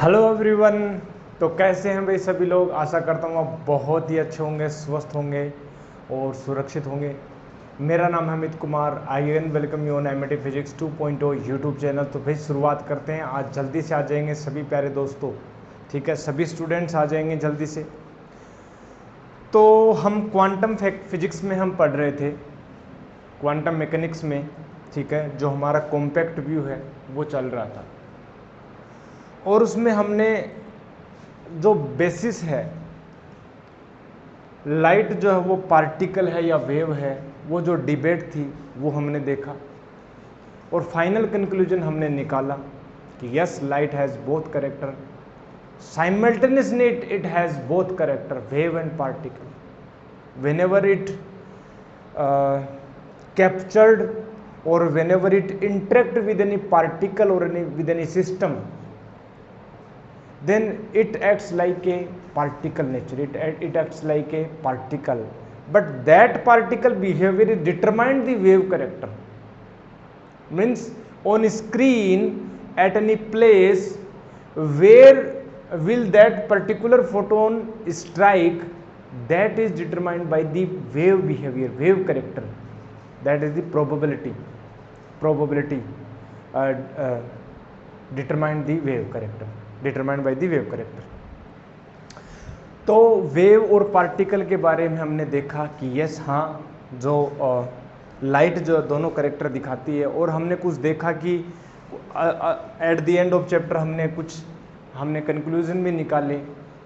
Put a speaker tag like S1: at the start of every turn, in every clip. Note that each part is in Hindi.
S1: Hello everyone. तो कैसे हैं भाई सभी लोग। आशा करता हूँ आप बहुत ही अच्छे होंगे, स्वस्थ होंगे और सुरक्षित होंगे। मेरा नाम है Amit Kumar. I am welcome you on MAT physics 2.0 YouTube channel. तो भाई शुरुआत करते हैं। आज जल्दी से आ जाएंगे सभी प्यारे दोस्तों, ठीक है, सभी स्टूडेंट्स आ जाएंगे जल्दी से। तो हम क्वांटम फिजिक्स में हम पढ़ रहे थे, क्वांटम मैकेनिक्स में, ठीक है, जो हमारा कॉम्पैक्ट व्यू है वो चल रहा था। और उसमें हमने जो बेसिस है, लाइट जो है वो पार्टिकल है या वेव है, वो जो डिबेट थी वो हमने देखा। और फाइनल कंक्लूजन हमने निकाला कि yes, light has both character, simultaneously it has both character, wave and particle. Whenever it captured और whenever it interact with any particle और with any system, then it acts like a particle nature, it acts like a particle, but that particle behavior is determined the wave character. Means on screen at any place where will that particular photon strike, that is determined by the wave behavior, wave character, that is the probability determined the wave character, determined by the wave character. तो वेव और पार्टिकल के बारे में हमने देखा कि यस, हाँ, जो लाइट जो दोनों करेक्टर दिखाती है। और हमने कुछ देखा कि at the end of chapter हमने कंक्लूजन भी निकाले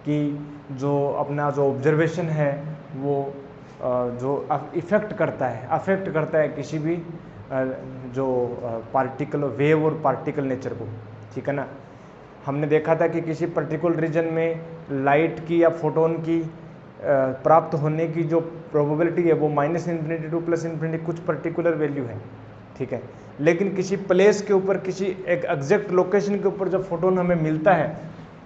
S1: कि जो अपना जो ऑब्जर्वेशन है वो जो अफेक्ट करता है किसी भी जो पार्टिकल, वेव और पार्टिकल नेचर को, ठीक है ना। हमने देखा था कि किसी पर्टिकुलर रीजन में लाइट की या फोटोन की प्राप्त होने की जो प्रोबेबिलिटी है वो -∞ टू +∞, कुछ पर्टिकुलर वैल्यू है, ठीक है। लेकिन किसी प्लेस के ऊपर, किसी एक एग्जैक्ट लोकेशन के ऊपर जब फोटोन हमें मिलता है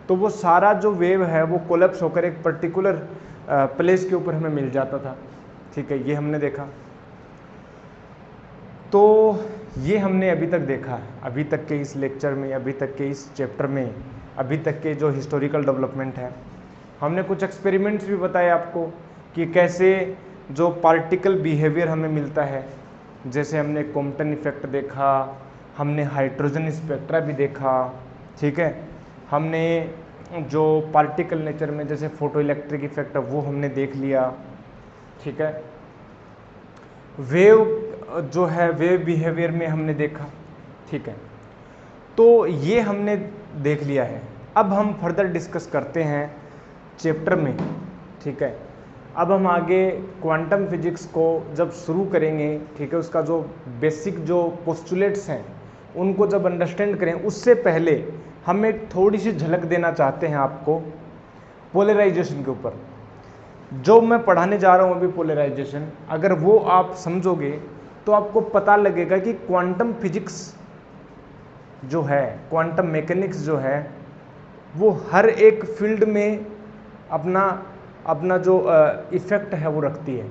S1: तो वो सारा जो वेव है वो कोलैप्स होकर एक पर्टिकुलर प्लेस के ऊपर हमें मिल जाता था, ठीक है। ये हमने देखा। तो ये हमने अभी तक देखा, अभी तक के इस लेक्चर में, अभी तक के इस चैप्टर में, अभी तक के जो हिस्टोरिकल डेवलपमेंट है। हमने कुछ एक्सपेरिमेंट्स भी बताए आपको कि कैसे जो पार्टिकल बिहेवियर हमें मिलता है। जैसे हमने कॉम्पटन इफेक्ट देखा, हमने हाइड्रोजन स्पेक्ट्रा भी देखा, ठीक है। हमने जो पार्टिकल नेचर में जैसे फोटो इलेक्ट्रिक इफेक्ट है वो हमने देख लिया, ठीक है। वेव जो है, वेव बिहेवियर में हमने देखा, ठीक है। तो ये हमने देख लिया है। अब हम फर्दर डिस्कस करते हैं चैप्टर में, ठीक है। अब हम आगे क्वांटम फिजिक्स को जब शुरू करेंगे, ठीक है, उसका जो बेसिक जो पोस्टुलेट्स हैं उनको जब अंडरस्टैंड करें, उससे पहले हम एक थोड़ी सी झलक देना चाहते हैं आपको पोलराइजेशन के ऊपर। जो मैं पढ़ाने जा रहा हूँ अभी पोलराइजेशन, अगर वो आप समझोगे तो आपको पता लगेगा कि क्वांटम फिजिक्स जो है, क्वांटम मैकेनिक्स जो है, वो हर एक फील्ड में अपना जो इफेक्ट है वो रखती है,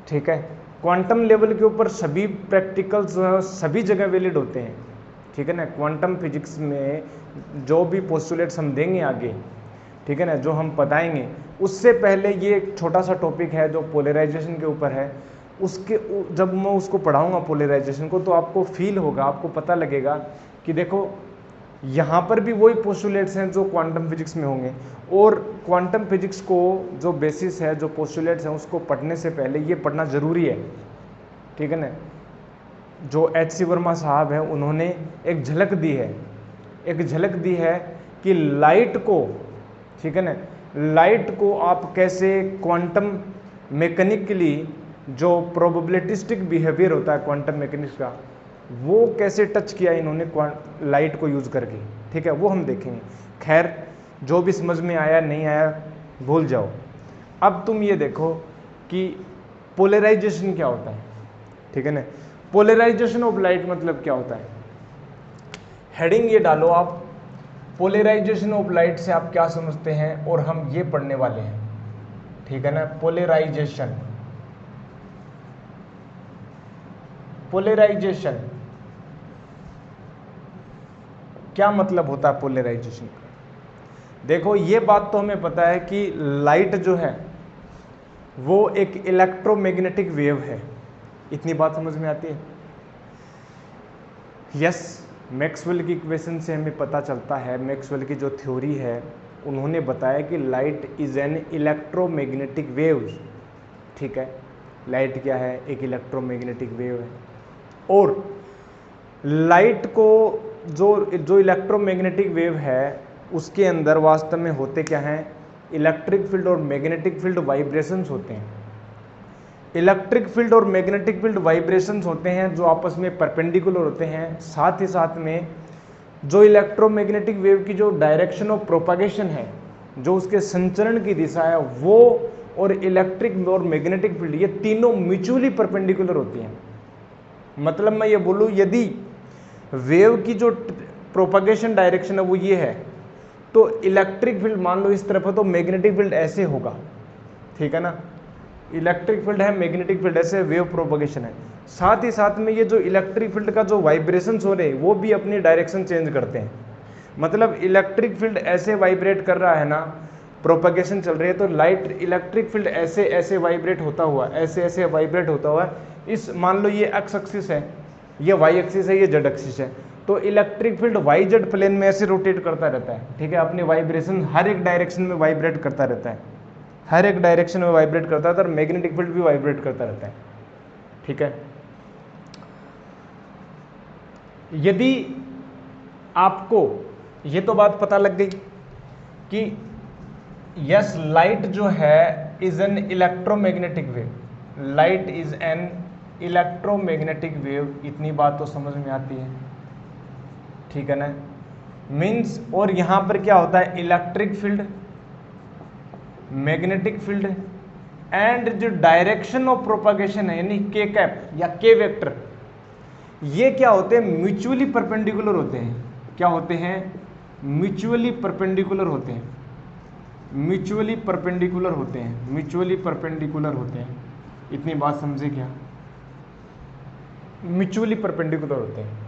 S1: ठीक है। क्वांटम लेवल के ऊपर सभी प्रैक्टिकल्स जो है सभी जगह वैलिड होते हैं, ठीक है ना। क्वांटम फिजिक्स में जो भी पोस्टुलेट्स हम देंगे आगे, ठीक है ना, जो हम बताएंगे, उससे पहले ये एक छोटा सा टॉपिक है जो पोलराइजेशन के ऊपर है। उसके जब मैं उसको पढ़ाऊंगा पोलराइजेशन को, तो आपको फील होगा, आपको पता लगेगा कि देखो यहाँ पर भी वही पोस्टुलेट्स हैं जो क्वांटम फिजिक्स में होंगे। और क्वांटम फिजिक्स को जो बेसिस है, जो पोस्टुलेट्स हैं, उसको पढ़ने से पहले ये पढ़ना ज़रूरी है, ठीक है ना। जो H.C. वर्मा साहब हैं, उन्होंने एक झलक दी है कि लाइट को, ठीक है ना, लाइट को आप कैसे क्वांटम मैकेनिकली जो प्रोबेबिलिस्टिक बिहेवियर होता है क्वांटम मैकेनिक्स का, वो कैसे टच किया इन्होंने लाइट को यूज़ करके, ठीक है, वो हम देखेंगे। खैर, जो भी समझ में आया नहीं आया भूल जाओ। अब तुम ये देखो कि पोलराइजेशन क्या होता है, ठीक है ना। पोलराइजेशन ऑफ लाइट मतलब क्या होता है। हेडिंग ये डालो आप, पोलराइजेशन ऑफ लाइट से आप क्या समझते हैं, और हम ये पढ़ने वाले हैं, ठीक है ना। पोलराइजेशन क्या मतलब होता है पोलराइजेशन का? देखो ये बात तो हमें पता है कि लाइट जो है वो एक इलेक्ट्रोमैग्नेटिक वेव है, इतनी बात समझ में आती है। यस, मैक्सवेल की इक्वेशन से हमें पता चलता है, मैक्सवेल की जो थ्योरी है उन्होंने बताया कि light is an electromagnetic wave. ठीक है, लाइट क्या है? एक इलेक्ट्रोमैग्नेटिक वेव है। और लाइट को जो इलेक्ट्रोमैग्नेटिक वेव है उसके अंदर वास्तव में होते क्या हैं? इलेक्ट्रिक फील्ड और मैग्नेटिक फील्ड वाइब्रेशंस होते हैं। इलेक्ट्रिक फील्ड और मैग्नेटिक फील्ड वाइब्रेशंस होते हैं जो आपस में परपेंडिकुलर होते हैं। साथ ही साथ में जो इलेक्ट्रोमैग्नेटिक वेव की जो डायरेक्शन ऑफ प्रोपागेशन है, जो उसके संचरण की दिशा है, वो और इलेक्ट्रिक और मैग्नेटिक फील्ड ये तीनों म्यूचुअली परपेंडिकुलर होती हैं। मतलब मैं ये बोलूँ, यदि वेव की जो प्रोपागेशन डायरेक्शन है वो ये है, तो इलेक्ट्रिक फील्ड मान लो इस तरफ है तो मैग्नेटिक फील्ड ऐसे होगा। ठीक है ना, इलेक्ट्रिक फील्ड है, मैग्नेटिक फील्ड ऐसे, वेव प्रोपगेशन है। साथ ही साथ में ये जो इलेक्ट्रिक फील्ड का जो वाइब्रेशंस हो रहे हैं वो भी अपनी डायरेक्शन चेंज करते हैं। मतलब इलेक्ट्रिक फील्ड ऐसे वाइब्रेट कर रहा है ना, प्रोपगेशन चल रही है, तो लाइट इलेक्ट्रिक फील्ड ऐसे ऐसे वाइब्रेट होता हुआ, ऐसे ऐसे वाइब्रेट होता हुआ, इस मान लो ये एक्स एक्सिस है, ये वाई एक्सिस है, ये जेड एक्सिस है, तो electric field Y Z plane में ऐसे रोटेट करता रहता है। ठीक है, अपनी वाइब्रेशन हर एक डायरेक्शन में वाइब्रेट करता रहता है, हर एक डायरेक्शन में वाइब्रेट करता है, और मैग्नेटिक फील्ड भी वाइब्रेट करता रहता है। ठीक है, यदि आपको ये तो बात पता लग गई कि यस, लाइट जो है is an electromagnetic wave, light is an electromagnetic wave, इतनी बात तो समझ में आती है। ठीक है ना, मीन्स, और यहां पर क्या होता है? Electric field, magnetic field and जो डायरेक्शन ऑफ प्रोपागेशन है यानी के कैप या के वेक्टर, ये क्या होते हैं? म्यूचुअली परपेंडिकुलर होते हैं। क्या होते हैं? म्यूचुअली परपेंडिकुलर होते हैं, म्यूचुअली परपेंडिकुलर होते हैं, म्यूचुअली परपेंडिकुलर होते हैं। इतनी बात समझे क्या? म्यूचुअली परपेंडिकुलर होते हैं।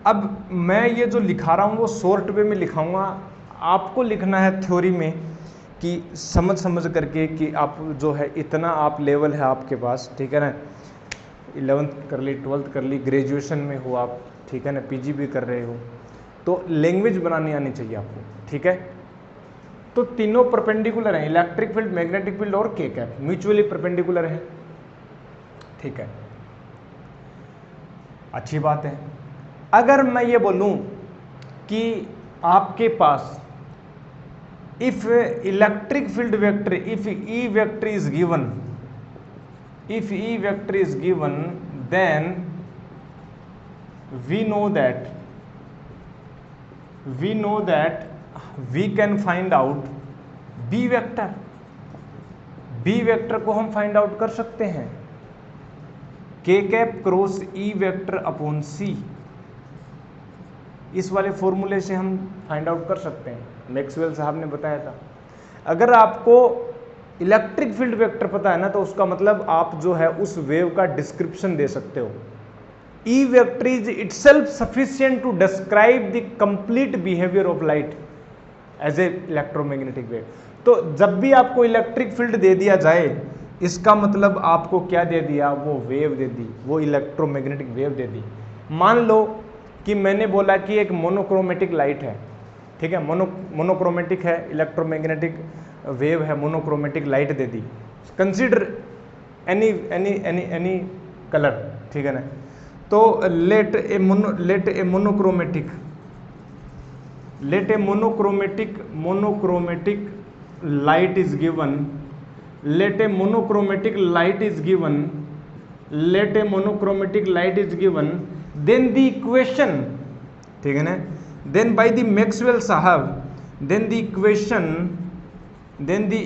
S1: अब मैं ये जो लिखा रहा हूँ वो शॉर्ट वे में लिखाऊंगा, आपको लिखना है थ्योरी में कि समझ समझ करके कि आप जो है इतना आप लेवल है आपके पास। ठीक है ना, 11th कर ली, 12th कर ली, ग्रेजुएशन में हो आप, ठीक है ना, पीजी भी कर रहे हो, तो लैंग्वेज बनानी आनी चाहिए आपको। ठीक है, तो तीनों परपेंडिकुलर हैं, इलेक्ट्रिक फील्ड, मैग्नेटिक फील्ड और के कैप म्यूचुअली परपेंडिकुलर है। ठीक है, अच्छी बात है। अगर मैं ये बोलूं कि आपके पास if electric field vector, if E vector is given, if E vector is given, then we know that we can find out B vector, B vector को हम फाइंड आउट कर सकते हैं k cap cross E vector upon C, इस वाले फॉर्मूले से हम फाइंड आउट कर सकते हैं, मैक्सवेल साहब ने बताया था। अगर आपको इलेक्ट्रिक फील्ड वेक्टर पता है ना, तो उसका मतलब आप जो है उस वेव का डिस्क्रिप्शन दे सकते हो। E vector is itself sufficient to describe the complete behaviour of light as a electromagnetic wave. तो जब भी आपको इलेक्ट्रिक फील्ड दे दिया जाए, इसका मतलब आपको क्या दे दिया? वो वेव दे दी, वो इलेक्ट्रोमैग्नेटिक वेव दे दी। मान लो कि मैंने बोला कि एक मोनोक्रोमेटिक लाइट है, ठीक है, मोनोक्रोमेटिक है, इलेक्ट्रोमैग्नेटिक वेव है, मोनोक्रोमेटिक लाइट दे दी। कंसीडर एनी कलर, ठीक है ना। तो let a monochromatic light is given, let a monochromatic light is given, then the equation, ठीक है ना, then by the Maxwell साहब, then the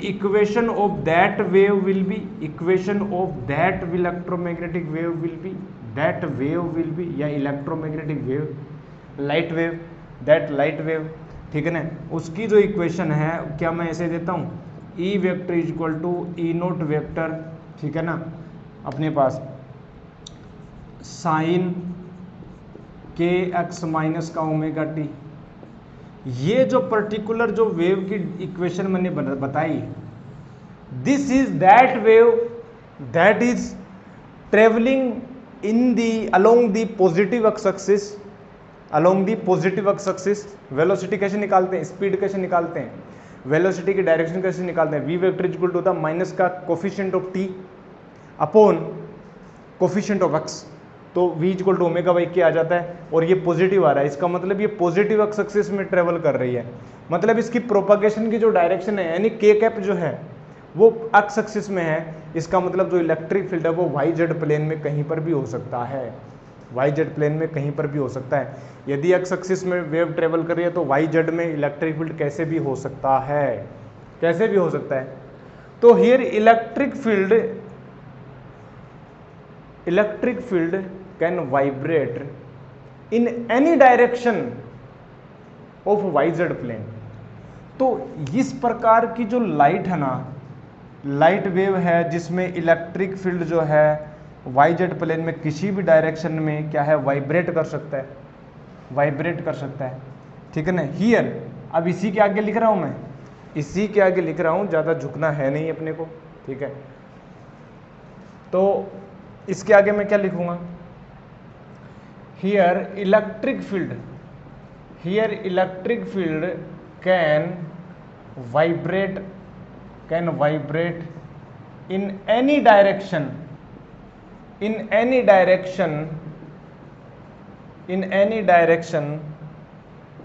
S1: equation of that wave will be, equation of that electromagnetic wave will be, that wave will be, या electromagnetic wave, light wave, that light wave, ठीक है ना, उसकी जो इक्वेशन है क्या मैं ऐसे देता हूँ, E vector is equal to E naught vector, ठीक है ना, अपने पास साइन के एक्स माइनस का ओमेगा टी। ये जो पर्टिकुलर जो वेव की इक्वेशन मैंने बताई, this is that wave that is travelling in the along the positive x axis, along the positive x axis. Velocity कैसे निकालते हैं, स्पीड कैसे निकालते हैं, वेलोसिटी की डायरेक्शन कैसे निकालते हैं, v vector equal to the minus का coefficient of t upon coefficient of x, तो v equal to omega by k आ जाता है, और ये पॉजिटिव आ रहा है, इसका मतलब ये पॉजिटिव एक्स एक्सिस में ट्रेवल कर रही है, मतलब इसकी प्रोपगेशन की जो डायरेक्शन है यानी के कैप जो है वो एक्स एक्सिस में है, इसका मतलब जो इलेक्ट्रिक फील्ड है वो वाई जेड प्लेन में कहीं पर भी हो सकता है, वाई जेड प्लेन में कहीं पर भी हो सकता है। यदि एक्स एक्सिस में वेव ट्रेवल कर रही है तो वाई जेड में इलेक्ट्रिक फील्ड कैसे भी हो सकता है, कैसे भी हो सकता है। तो here electric field can vibrate in any direction of y Z plane. तो इस प्रकार की जो लाइट है ना, लाइट वेव है जिसमें इलेक्ट्रिक फील्ड जो है वाई जेड प्लेन में किसी भी डायरेक्शन में क्या है, वाइब्रेट कर सकता है, वाइब्रेट कर सकता है, ठीक है ना। हियर अब इसी के आगे लिख रहा हूं मैं, इसी के आगे लिख रहा हूं, ज़्यादा झुकना है नहीं अपने को, ठीक है। तो इसके आगे मैं क्या लिखूंगा, here electric field can vibrate in any direction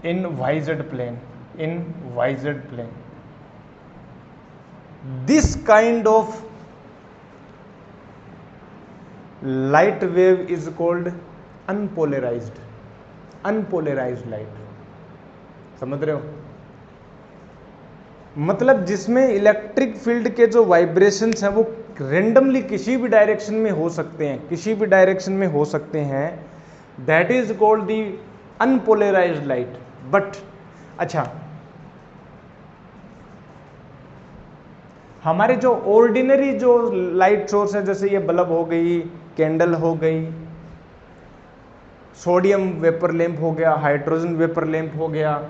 S1: in YZ plane, This kind of light wave is called unpolarized light। समझ रहे हो, मतलब जिसमें इलेक्ट्रिक फील्ड के जो वाइब्रेशंस हैं वो रेंडमली किसी भी डायरेक्शन में हो सकते हैं, किसी भी डायरेक्शन में हो सकते हैं, that is called the unpolarised light. But अच्छा, हमारे जो ऑर्डिनरी जो लाइट सोर्स है, जैसे ये बल्ब हो गई, कैंडल हो गई, सोडियम वेपर लैंप हो गया, हाइड्रोजन वेपर लैंप हो गया,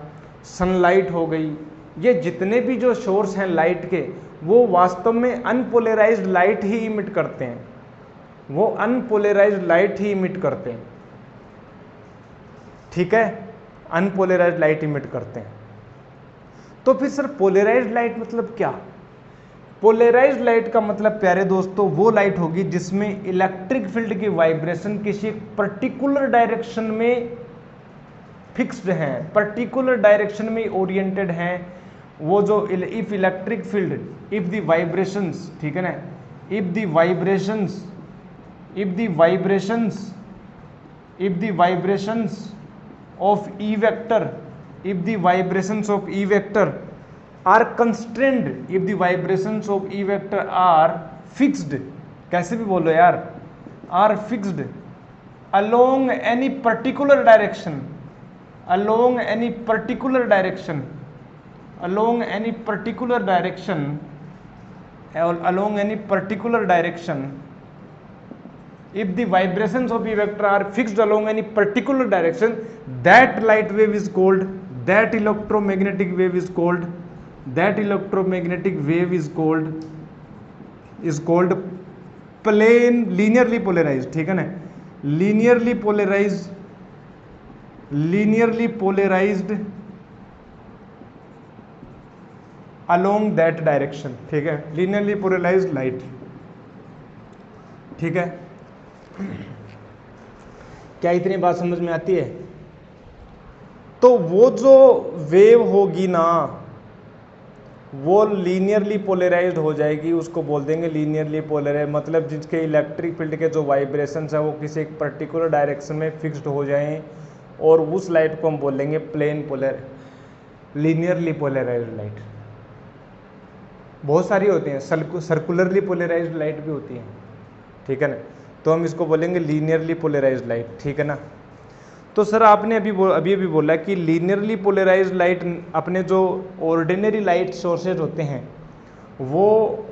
S1: सनलाइट हो गई, ये जितने भी जो सोर्स हैं लाइट के, वो वास्तव में अनपोलराइज्ड लाइट ही इमिट करते हैं, वो अनपोलराइज्ड लाइट ही इमिट करते हैं, ठीक है, अनपोलराइज्ड लाइट इमिट करते हैं। तो फिर सर पोलराइज्ड लाइट मतलब क्या? पोलराइज्ड लाइट का मतलब प्यारे दोस्तों वो लाइट होगी जिसमें इलेक्ट्रिक फील्ड की वाइब्रेशन किसी पर्टिकुलर डायरेक्शन में फिक्स्ड हैं, पर्टिकुलर डायरेक्शन में ओरिएंटेड हैं। वो जो if electric field, if the vibrations, ठीक है ना, if the vibrations of E vector, if the vibrations of E vector are constrained, if the vibrations of E vector are fixed, कैसे भी बोलो यार, are fixed along any particular direction, along any particular direction, along any particular direction, along any particular direction, if the vibrations of E vector are fixed along any particular direction, that light wave is called, that electromagnetic wave is called, that electromagnetic wave is called plane, linearly polarized, ठीक है ना, linearly polarized along that direction, ठीक है, linearly polarized light, ठीक है। क्या इतनी बात समझ में आती है? तो वो जो वेव होगी ना वो लीनियरली पोलराइज्ड हो जाएगी, उसको बोल देंगे लीनियरली पोलराइज्ड, मतलब जिसके इलेक्ट्रिक फील्ड के जो वाइब्रेशंस है वो किसी एक पर्टिकुलर डायरेक्शन में फिक्स्ड हो जाएं, और उस लाइट को हम बोलेंगे प्लेन लीनियरली पोलराइज्ड लाइट। बहुत सारी होती हैं, सर्कुलरली पोलराइज्ड लाइट भी होती है, ठीक है ना, तो हम इसको बोलेंगे लीनियरली पोलराइज्ड लाइट, ठीक है ना। तो सर आपने अभी बोला कि लीनियरली पोलराइज्ड लाइट, अपने जो ऑर्डिनरी लाइट सोर्सेज होते हैं वो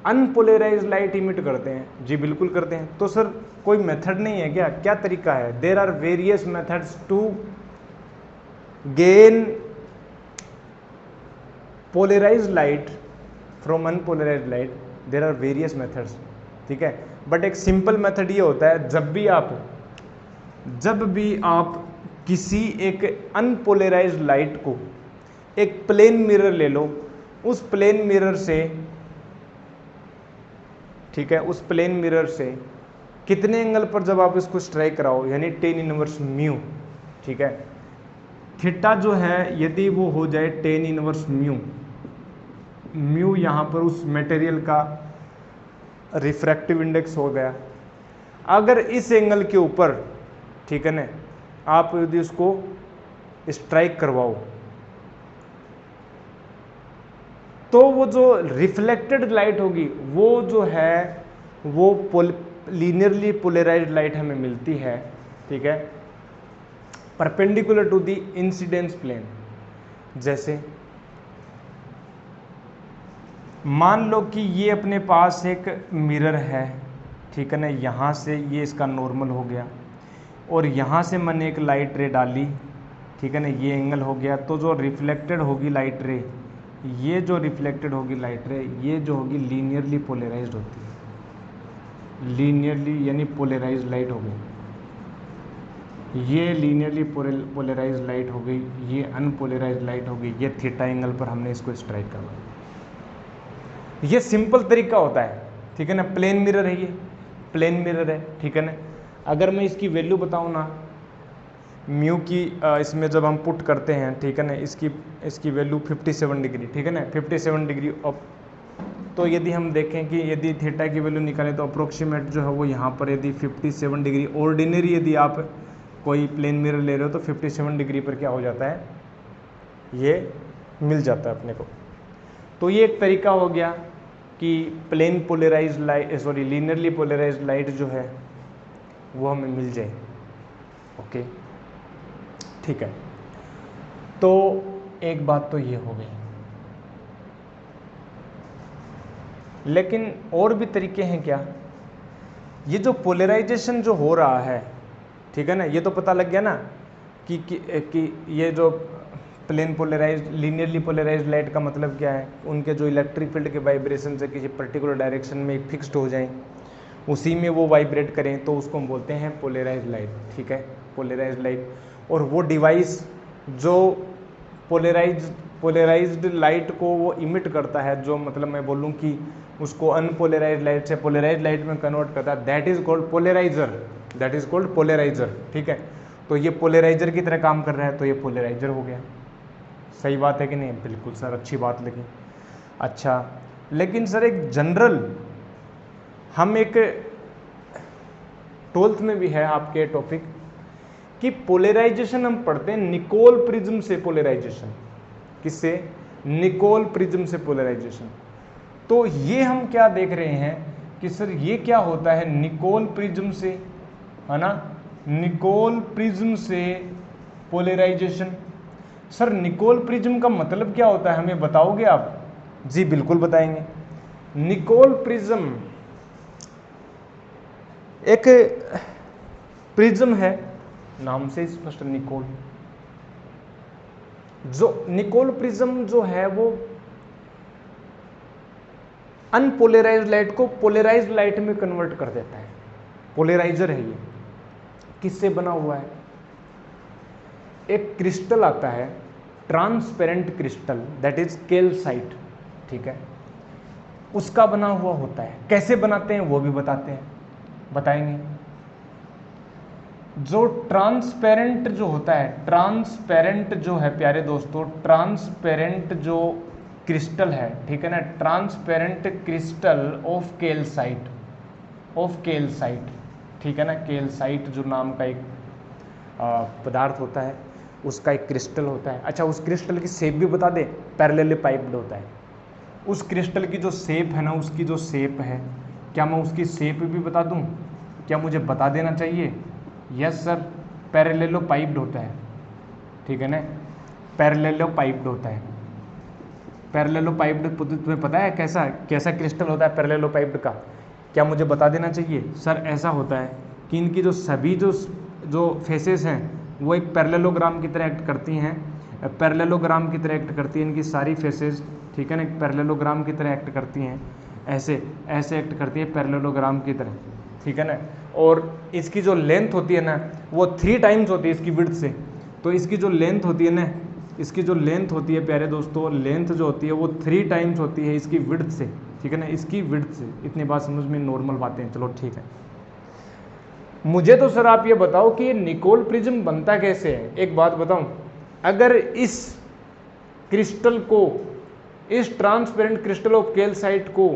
S1: अनपोलराइज लाइट इमिट करते हैं? जी बिल्कुल करते हैं। तो सर कोई मेथड नहीं है क्या? क्या तरीका है? There are various methods to gain polarise light from unpolarise light, there are various methods, ठीक है। बट एक सिंपल मेथड ये होता है, जब भी आप किसी एक अनपोलराइज लाइट को एक प्लेन मिरर ले लो, उस प्लेन मिरर से, ठीक है, उस प्लेन मिरर से कितने एंगल पर जब आप इसको स्ट्राइक कराओ, यानी टेन इनवर्स म्यू, ठीक है, थीटा जो है यदि वो हो जाए टेन इनवर्स म्यू यहाँ पर उस मटेरियल का रिफ्रैक्टिव इंडेक्स हो गया। अगर इस एंगल के ऊपर, ठीक है ना, आप यदि उसको स्ट्राइक करवाओ तो वो जो रिफ्लेक्टेड लाइट होगी वो जो है वो लीनियरली पोलराइज्ड लाइट हमें मिलती है, ठीक है, perpendicular to the incidence plane. जैसे मान लो कि ये अपने पास एक मिरर है, ठीक है ना, यहाँ से ये इसका नॉर्मल हो गया और यहाँ से मैंने एक लाइट रे डाली, ठीक है ना, ये एंगल हो गया। तो जो रिफ्लेक्टेड होगी लाइट रे, ये जो रिफ्लेक्टेड होगी लाइट रे, ये जो होगी लीनियरली पोलराइज्ड होती है, लीनियरली यानी पोलराइज्ड लाइट हो गई, ये लीनियरली पोलराइज्ड लाइट हो गई, ये अनपोलराइज्ड लाइट हो गई, ये थीटा एंगल पर हमने इसको स्ट्राइक करवाया। ये सिंपल तरीका होता है, ठीक है ना। प्लेन मिरर है, ये प्लेन मिरर है, ठीक है ना। अगर मैं इसकी वैल्यू बताऊँ ना, म्यू की इसमें जब हम पुट करते हैं, ठीक है ना, इसकी वैल्यू 57 डिग्री, ठीक है ना, 57 डिग्री ऑफ। तो यदि हम देखें कि यदि थीटा की वैल्यू निकालें तो अप्रोक्सीमेट जो है वो यहाँ पर यदि 57 डिग्री ऑर्डिनरी यदि आप कोई प्लेन मिरर ले रहे हो तो 57 डिग्री पर क्या हो जाता है, ये मिल जाता है अपने को। तो ये एक तरीका हो गया कि plane polarised light, sorry linearly polarised light जो है वो हमें मिल जाए। ओके, ठीक है। तो एक बात तो ये हो गई, लेकिन और भी तरीके हैं क्या? ये जो पोलराइजेशन जो हो रहा है, ठीक है ना, ये तो पता लग गया ना कि ये जो plane polarised linearly polarised light का मतलब क्या है, उनके जो इलेक्ट्रिक फील्ड के वाइब्रेशन से किसी पर्टिकुलर डायरेक्शन में फिक्स्ड हो जाएं, उसी में वो वाइब्रेट करें, तो उसको हम बोलते हैं पोलराइज्ड लाइट, ठीक है, पोलराइज्ड लाइट। और वो डिवाइस जो पोलराइज्ड लाइट को वो इमिट करता है, जो मतलब मैं बोलूँ कि उसको अनपोलराइज्ड लाइट से पोलराइज्ड लाइट में कन्वर्ट करता है, that is called polariser, that is called polariser, ठीक है। तो ये पोलराइजर की तरह काम कर रहा है, तो ये पोलराइजर हो गया। सही बात है कि नहीं? बिल्कुल सर, अच्छी बात लगी। अच्छा, लेकिन सर एक जनरल, हम एक 12th में भी है आपके टॉपिक कि पोलराइजेशन हम पढ़ते हैं निकोल प्रिज्म से पोलराइजेशन। किससे? निकोल प्रिज्म से पोलराइजेशन। तो ये हम क्या देख रहे हैं कि सर ये क्या होता है निकोल प्रिज्म से, है ना, निकोल प्रिज्म से पोलराइजेशन। सर निकोल प्रिज्म का मतलब क्या होता है, हमें बताओगे आप? जी बिल्कुल बताएंगे। निकोल प्रिज्म एक प्रिज्म है, नाम से स्पष्ट, निकोल। जो निकोल प्रिज्म जो है वो अनपोलराइज्ड लाइट को पोलराइज्ड लाइट में कन्वर्ट कर देता है, पोलराइजर है ये। किससे बना हुआ है? एक क्रिस्टल आता है, transparent crystal, that is calcite, ठीक है, उसका बना हुआ होता है। कैसे बनाते हैं वो भी बताएंगे। जो ट्रांसपेरेंट जो होता है, ट्रांसपेरेंट जो है प्यारे दोस्तों, ट्रांसपेरेंट जो क्रिस्टल है, ठीक है ना, ट्रांसपेरेंट क्रिस्टल ऑफ कैल्साइट, ठीक है ना, कैल्साइट जो नाम का एक पदार्थ होता है, उसका एक क्रिस्टल होता है। अच्छा, उस क्रिस्टल की शेप भी बता दें, पैरेलली पाइप्ड होता है। उस क्रिस्टल की जो शेप है ना, उसकी जो शेप है, क्या मैं उसकी शेप भी बता दूं? क्या मुझे बता देना चाहिए? यस सर, पैरेललो पाइप्ड होता है, ठीक है ना, पैरेललो पाइप्ड होता है। पैरेललोपाइप्ड तुम्हें पता है कैसा कैसा क्रिस्टल होता है पैरेललोपाइप्ड का? क्या मुझे बता देना चाहिए? सर ऐसा होता है कि इनकी जो सभी जो फेसेस हैं वो एक पैरेललोग्राम की तरह एक्ट करती हैं, पैरेललोग्राम की तरह एक्ट करती हैं इनकी सारी फेसेस, ठीक है ना, एक पैरेललोग्राम की तरह एक्ट करती हैं, ऐसे ऐसे एक्ट करती है पैरेललोग्राम की तरह, ठीक है ना। और इसकी जो लेंथ होती है ना वो 3 टाइम्स होती है इसकी विड्थ से। तो इसकी जो लेंथ होती है ना, इसकी जो लेंथ होती है प्यारे दोस्तों, लेंथ जो होती है वो 3 टाइम्स होती है इसकी विड्थ से, ठीक है ना, इसकी विड्थ से। इतनी बात समझ में नॉर्मल बातें हैं, चलो ठीक है। मुझे तो सर आप ये बताओ कि ये निकोल प्रिज्म बनता कैसे है? एक बात बताऊं, अगर इस क्रिस्टल को, इस ट्रांसपेरेंट क्रिस्टल ऑफ कैल्साइट को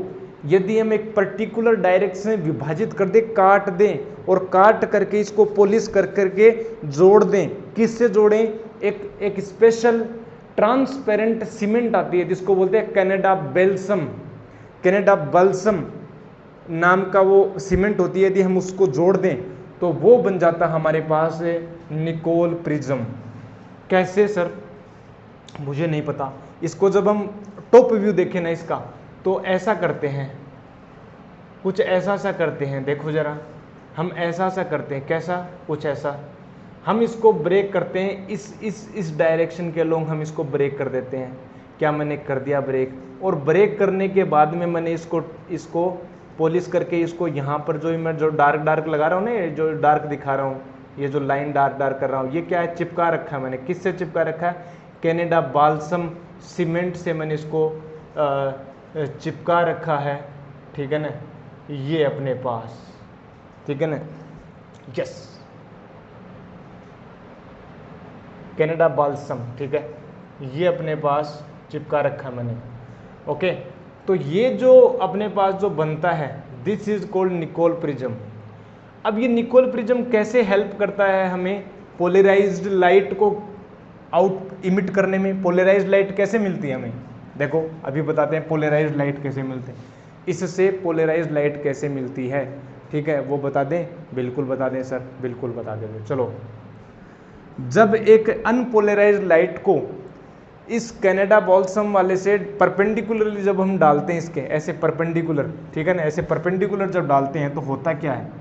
S1: यदि हम एक पर्टिकुलर डायरेक्शन में विभाजित कर दें, काट दें, और काट करके इसको पॉलिश कर करके जोड़ दें, किससे जोड़ें? एक स्पेशल ट्रांसपेरेंट सीमेंट आती है जिसको बोलते हैं कनाडा बेल्सम, कनाडा बल्सम नाम का वो सीमेंट होती है, यदि हम उसको जोड़ दें तो वो बन जाता हमारे पास निकोल प्रिज्म। कैसे सर? मुझे नहीं पता। इसको जब हम टॉप व्यू देखें ना इसका, तो ऐसा करते हैं, कुछ ऐसा सा करते हैं, देखो जरा, हम ऐसा सा करते हैं, कैसा? कुछ ऐसा। हम इसको ब्रेक करते हैं, इस डायरेक्शन के अलोंग हम इसको ब्रेक कर देते हैं। क्या मैंने कर दिया ब्रेक? और ब्रेक करने के बाद में मैंने इसको पॉलिश करके इसको यहाँ पर जो मैं जो डार्क लगा रहा हूँ ना, जो डार्क दिखा रहा हूँ, ये जो लाइन डार्क कर रहा हूँ, ये क्या है? चिपका रखा है मैंने। किससे चिपका रखा है? कनाडा बाल्सम सीमेंट से मैंने इसको चिपका रखा है, ठीक है ना, ये अपने पास, ठीक है ना, यस, कनाडा बाल्सम, ठीक है, ये अपने पास चिपका रखा है मैंने। ओके, तो ये जो अपने पास जो बनता है, this is called Nicol prism. अब ये निकोल प्रिज्म कैसे हेल्प करता है हमें पोलराइज्ड लाइट को आउट इमिट करने में? पोलराइज्ड लाइट कैसे मिलती है हमें? देखो अभी बताते हैं पोलराइज्ड लाइट कैसे मिलते हैं, इससे पोलराइज्ड लाइट कैसे मिलती है, ठीक है, वो बता दें? बिल्कुल बता दें सर, बिल्कुल बता देंगे। चलो, जब एक अनपोलराइज्ड लाइट को इस कनाडा बाल्सम वाले से परपेंडिकुलरली जब हम डालते हैं, इसके ऐसे परपेंडिकुलर, ठीक है ना, ऐसे परपेंडिकुलर जब डालते हैं तो होता क्या है?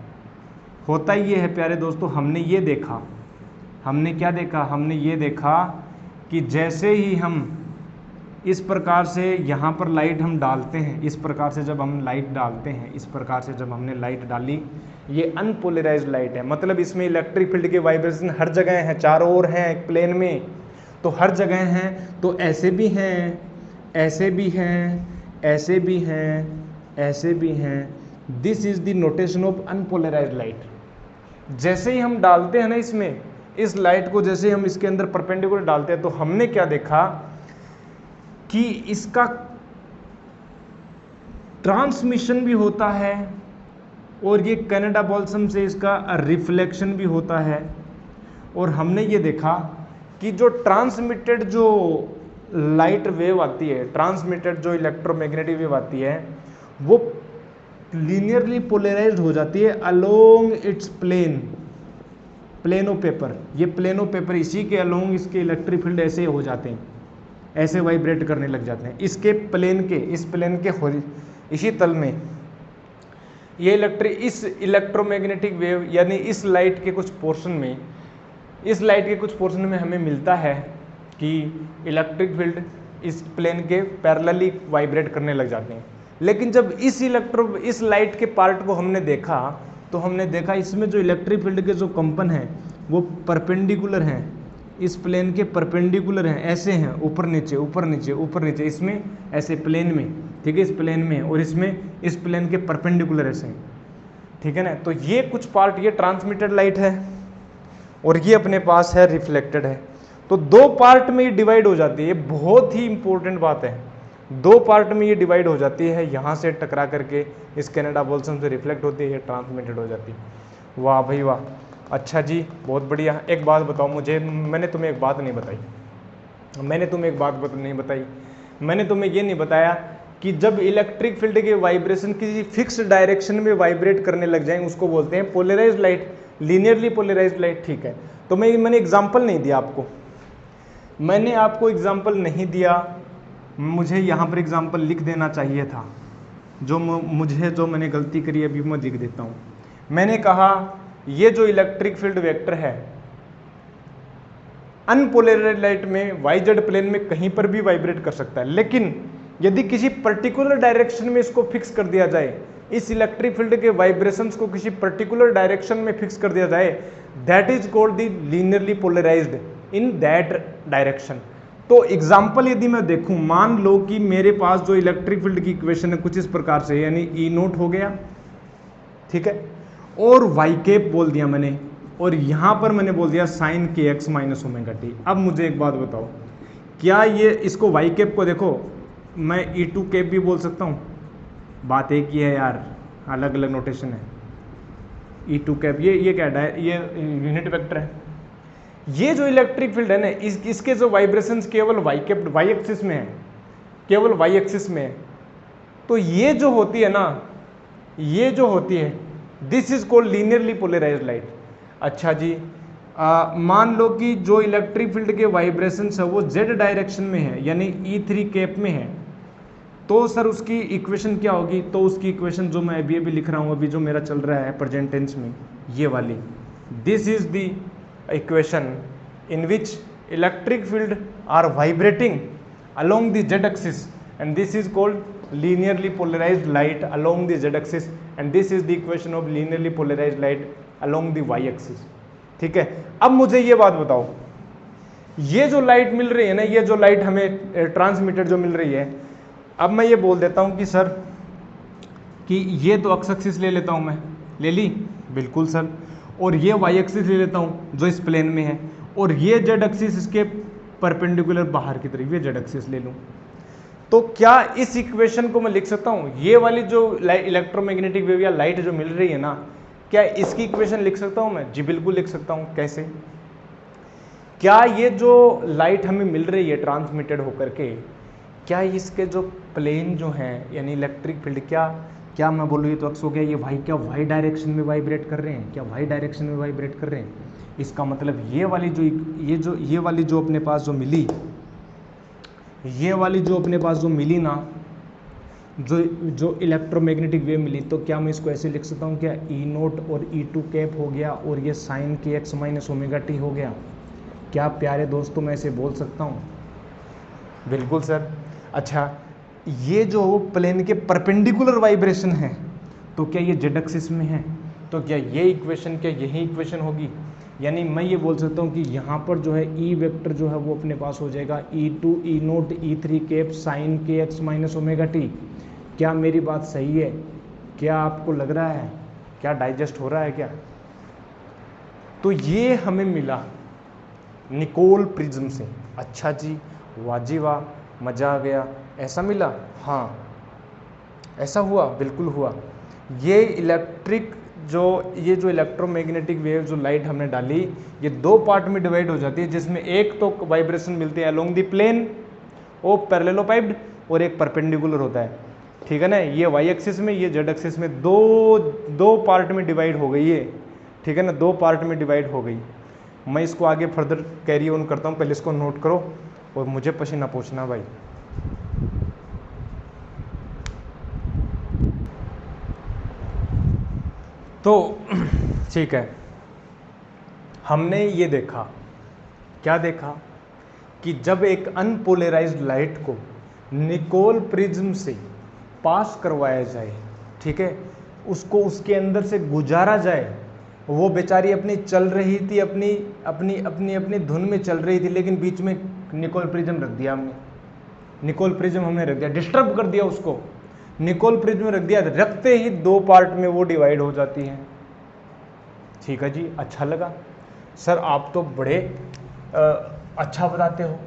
S1: होता ये है प्यारे दोस्तों, हमने ये देखा, हमने क्या देखा? हमने ये देखा कि जैसे ही हम इस प्रकार से यहाँ पर लाइट हम डालते हैं, इस प्रकार से जब हम लाइट डालते हैं, इस प्रकार से जब हमने लाइट डाली, ये अनपोलराइज्ड लाइट है, मतलब इसमें इलेक्ट्रिक फील्ड के वाइब्रेशन हर जगह हैं, चारों ओर हैं, एक प्लेन में तो हर जगह हैं। तो ऐसे भी हैं, ऐसे भी हैं, ऐसे भी हैं, ऐसे भी हैं। This is the notation of unpolarised light. जैसे ही हम डालते हैं ना इसमें, इस लाइट को जैसे हम इसके अंदर परपेंडिकुलर डालते हैं, तो हमने क्या देखा कि इसका ट्रांसमिशन भी होता है और ये कनाडा बाल्सम से इसका रिफ्लेक्शन भी होता है। और हमने ये देखा कि जो ट्रांसमिटेड जो लाइट वेव आती है, ट्रांसमिटेड जो इलेक्ट्रोमैग्नेटिक वेव आती है, वो लीनियरली पोलराइज्ड हो जाती है along its plane of paper. ये प्लेन ऑफ पेपर, इसी के अलोंग इसके इलेक्ट्रिक फील्ड ऐसे हो जाते हैं, ऐसे वाइब्रेट करने लग जाते हैं। इसके प्लेन के, इस प्लेन के इसी तल में ये इस इलेक्ट्रोमैग्नेटिक वेव यानी इस लाइट के कुछ पोर्शन में, इस लाइट के कुछ पोर्शन में हमें मिलता है कि इलेक्ट्रिक फील्ड इस प्लेन के पैरेलली वाइब्रेट करने लग जाते हैं। लेकिन जब इस लाइट के पार्ट को हमने देखा, तो हमने देखा इसमें जो इलेक्ट्रिक फील्ड के जो कंपन हैं वो परपेंडिकुलर हैं, इस प्लेन के परपेंडिकुलर हैं, ऐसे हैं, ऊपर नीचे ऊपर नीचे ऊपर नीचे, इसमें ऐसे प्लेन में, ठीक है, इस प्लेन में, और इसमें इस प्लेन के परपेंडिकुलर ऐसे हैं, ठीक है ना। तो ये कुछ पार्ट ये ट्रांसमिटेड लाइट है और ये अपने पास है रिफ्लेक्टेड है। तो 2 पार्ट में ये डिवाइड हो जाती है, बहुत ही इंपॉर्टेंट बात है, 2 पार्ट में ये डिवाइड हो जाती है, यहाँ से टकरा करके इस कनाडा बाल्सम से रिफ्लेक्ट होती है, ये ट्रांसमिटेड हो जाती है। वाह भाई वाह, अच्छा जी, बहुत बढ़िया। एक बात बताओ मुझे, मैंने तुम्हें एक बात नहीं बताई, मैंने तुम्हें ये नहीं बताया कि जब इलेक्ट्रिक फील्ड के वाइब्रेशन किसी फिक्स डायरेक्शन में वाइब्रेट करने लग जाएं, उसको बोलते हैं polarised light, linearly polarised light, ठीक है। तो मैंने एग्जाम्पल नहीं दिया आपको, मैंने आपको एग्जाम्पल नहीं दिया मुझे यहाँ पर एग्जाम्पल लिख देना चाहिए था, जो मैंने गलती करी अभी मैं लिख देता हूँ। मैंने कहा ये जो इलेक्ट्रिक फील्ड वेक्टर है अनपोलराइज्ड लाइट में YZ प्लेन में कहीं पर भी वाइब्रेट कर सकता है, लेकिन यदि किसी पर्टिकुलर डायरेक्शन में इसको फिक्स कर दिया जाए, इस इलेक्ट्रिक फील्ड के वाइब्रेशंस को किसी पर्टिकुलर डायरेक्शन में फिक्स कर दिया जाए, that is called the linearly polarised in that direction. तो एग्जाम्पल यदि मैं देखूं, मान लो कि मेरे पास जो इलेक्ट्रिक फील्ड की इक्वेशन है कुछ इस प्रकार से, यानी E नोट हो गया, ठीक है, और वाई कैप बोल दिया मैंने, और यहां पर मैंने बोल दिया साइन के एक्स माइनस ओमेगा टी। अब मुझे एक बात बताओ, क्या ये इसको वाई कैप को देखो मैं E2 कैप भी बोल सकता हूं? बात एक ही है यार, अलग अलग नोटेशन है। E2 कैप ये क्या है, ये यूनिट वेक्टर है। ये जो इलेक्ट्रिक फील्ड है ना, इसके जो वाइब्रेशंस केवल वाई कैप वाई एक्सिस में है, केवल वाई एक्सिस में है। तो ये जो होती है ना, ये जो होती है, this is called linearly polarised light. अच्छा जी, मान लो कि जो इलेक्ट्रिक फील्ड के वाइब्रेशंस है वो Z डायरेक्शन में है, यानी E3 कैप में है, तो सर उसकी इक्वेशन क्या होगी? तो उसकी इक्वेशन जो मैं अभी लिख रहा हूँ, अभी जो मेरा चल रहा है प्रेजेंट टेंस में, ये वाली, this is the equation in which electric field are vibrating along the Z axis and this is called linearly polarized light along the Z axis and this is the equation of linearly polarized light along the Y axis। ठीक है, अब मुझे ये बात बताओ, ये जो लाइट मिल रही है ना, ये जो लाइट हमें ट्रांसमिटेड जो मिल रही है, अब मैं ये बोल देता हूँ कि सर कि ये तो एक्स एक्सिस ले लेता हूँ मैं, ले ली, बिल्कुल सर, और ये वाई एक्सिस ले लेता हूँ जो इस प्लेन में है, और ये जेड एक्सिस इसके परपेंडिकुलर बाहर की तरफ ये जेड एक्सिस ले लूँ, तो क्या इस इक्वेशन को मैं लिख सकता हूँ? ये वाली जो इलेक्ट्रोमैग्नेटिक वेव या लाइट जो मिल रही है ना, क्या इसकी इक्वेशन लिख सकता हूँ मैं? जी बिल्कुल लिख सकता हूँ। कैसे? क्या ये जो लाइट हमें मिल रही है ट्रांसमिटेड होकर के, क्या इसके जो प्लेन जो हैं यानी इलेक्ट्रिक फील्ड, क्या मैं बोलूँ ये तो अक्स हो गया, ये भाई क्या वाई डायरेक्शन में वाइब्रेट कर रहे हैं? क्या वाई डायरेक्शन में वाइब्रेट कर रहे हैं? इसका मतलब ये वाली जो अपने पास जो मिली, ये वाली जो अपने पास जो मिली ना, जो इलेक्ट्रोमैग्नेटिक वेव मिली, तो क्या मैं इसको ऐसे लिख सकता हूँ? क्या ई नोट और E2 कैप हो गया और ये साइन के एक्स माइनस ओमेगा टी हो गया? क्या प्यारे दोस्तों मैं ऐसे बोल सकता हूँ? बिल्कुल सर। अच्छा, ये जो प्लेन के परपेंडिकुलर वाइब्रेशन है, तो क्या ये जेड एक्सिस में है? तो क्या ये इक्वेशन, क्या यही इक्वेशन होगी? यानी मैं ये बोल सकता हूँ कि यहाँ पर जो है ई वेक्टर जो है वो अपने पास हो जाएगा E2 ई नोट E3 कैप साइन के एक्स माइनस ओमेगा टी। क्या मेरी बात सही है? क्या आपको लग रहा है? क्या डाइजेस्ट हो रहा है क्या? तो ये हमें मिला निकोल प्रिज्म से। अच्छा जी, वाजी वाह, मज़ा आ गया, ऐसा मिला? हाँ, ऐसा हुआ, बिल्कुल हुआ। ये जो इलेक्ट्रोमैग्नेटिक वेव जो लाइट हमने डाली, ये दो पार्ट में डिवाइड हो जाती है, जिसमें एक तो वाइब्रेशन मिलते हैं along the plane of parallelepiped और एक परपेंडिकुलर होता है, ठीक है ना। ये वाई एक्सिस में, ये जेड एक्सिस में, दो पार्ट में डिवाइड हो गई है, ठीक है ना, दो पार्ट में डिवाइड हो गई। मैं इसको आगे फर्दर कैरी ऑन करता हूँ, पहले इसको नोट करो और मुझे पसीना पूछना भाई। तो ठीक है, हमने ये देखा, क्या देखा कि जब एक अनपोलराइज्ड लाइट को निकोल प्रिज्म से पास करवाया जाए, ठीक है, उसको उसके अंदर से गुजारा जाए, वो बेचारी अपनी चल रही थी, अपनी धुन में चल रही थी, लेकिन बीच में निकोल प्रिज्म रख दिया हमने, निकोल प्रिज्म हमने रख दिया, डिस्टर्ब कर दिया उसको, निकोल प्रिज्म रख दिया, रखते ही दो पार्ट में वो डिवाइड हो जाती हैं। ठीक है जी, अच्छा लगा सर, आप तो बड़े अच्छा बताते हो,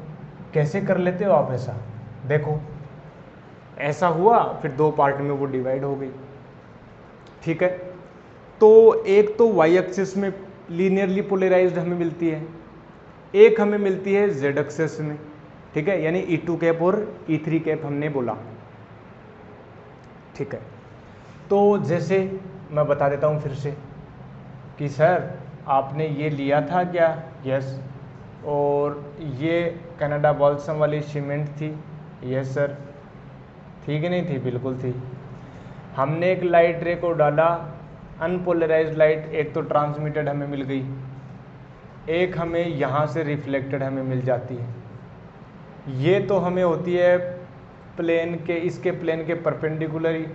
S1: कैसे कर लेते हो आप ऐसा? देखो ऐसा हुआ, फिर दो पार्ट में वो डिवाइड हो गई, ठीक है। तो एक तो वाई एक्सिस में लीनियरली पोलराइज्ड हमें मिलती है, एक हमें मिलती है जेड एक्सिस में, ठीक है, यानी E2 कैप और E3 कैप हमने बोला, ठीक है। तो जैसे मैं बता देता हूँ फिर से कि सर आपने ये लिया था क्या? यस। और ये कनाडा बाल्सम वाली सीमेंट थी, यस सर, थी कि नहीं थी? बिल्कुल थी। हमने एक लाइट रे को डाला, अनपोलराइज्ड लाइट, एक तो ट्रांसमिटेड हमें मिल गई, एक हमें यहाँ से रिफ्लेक्टेड हमें मिल जाती है। ये तो हमें होती है प्लेन के, इसके प्लेन के परपेंडिकुलर ही,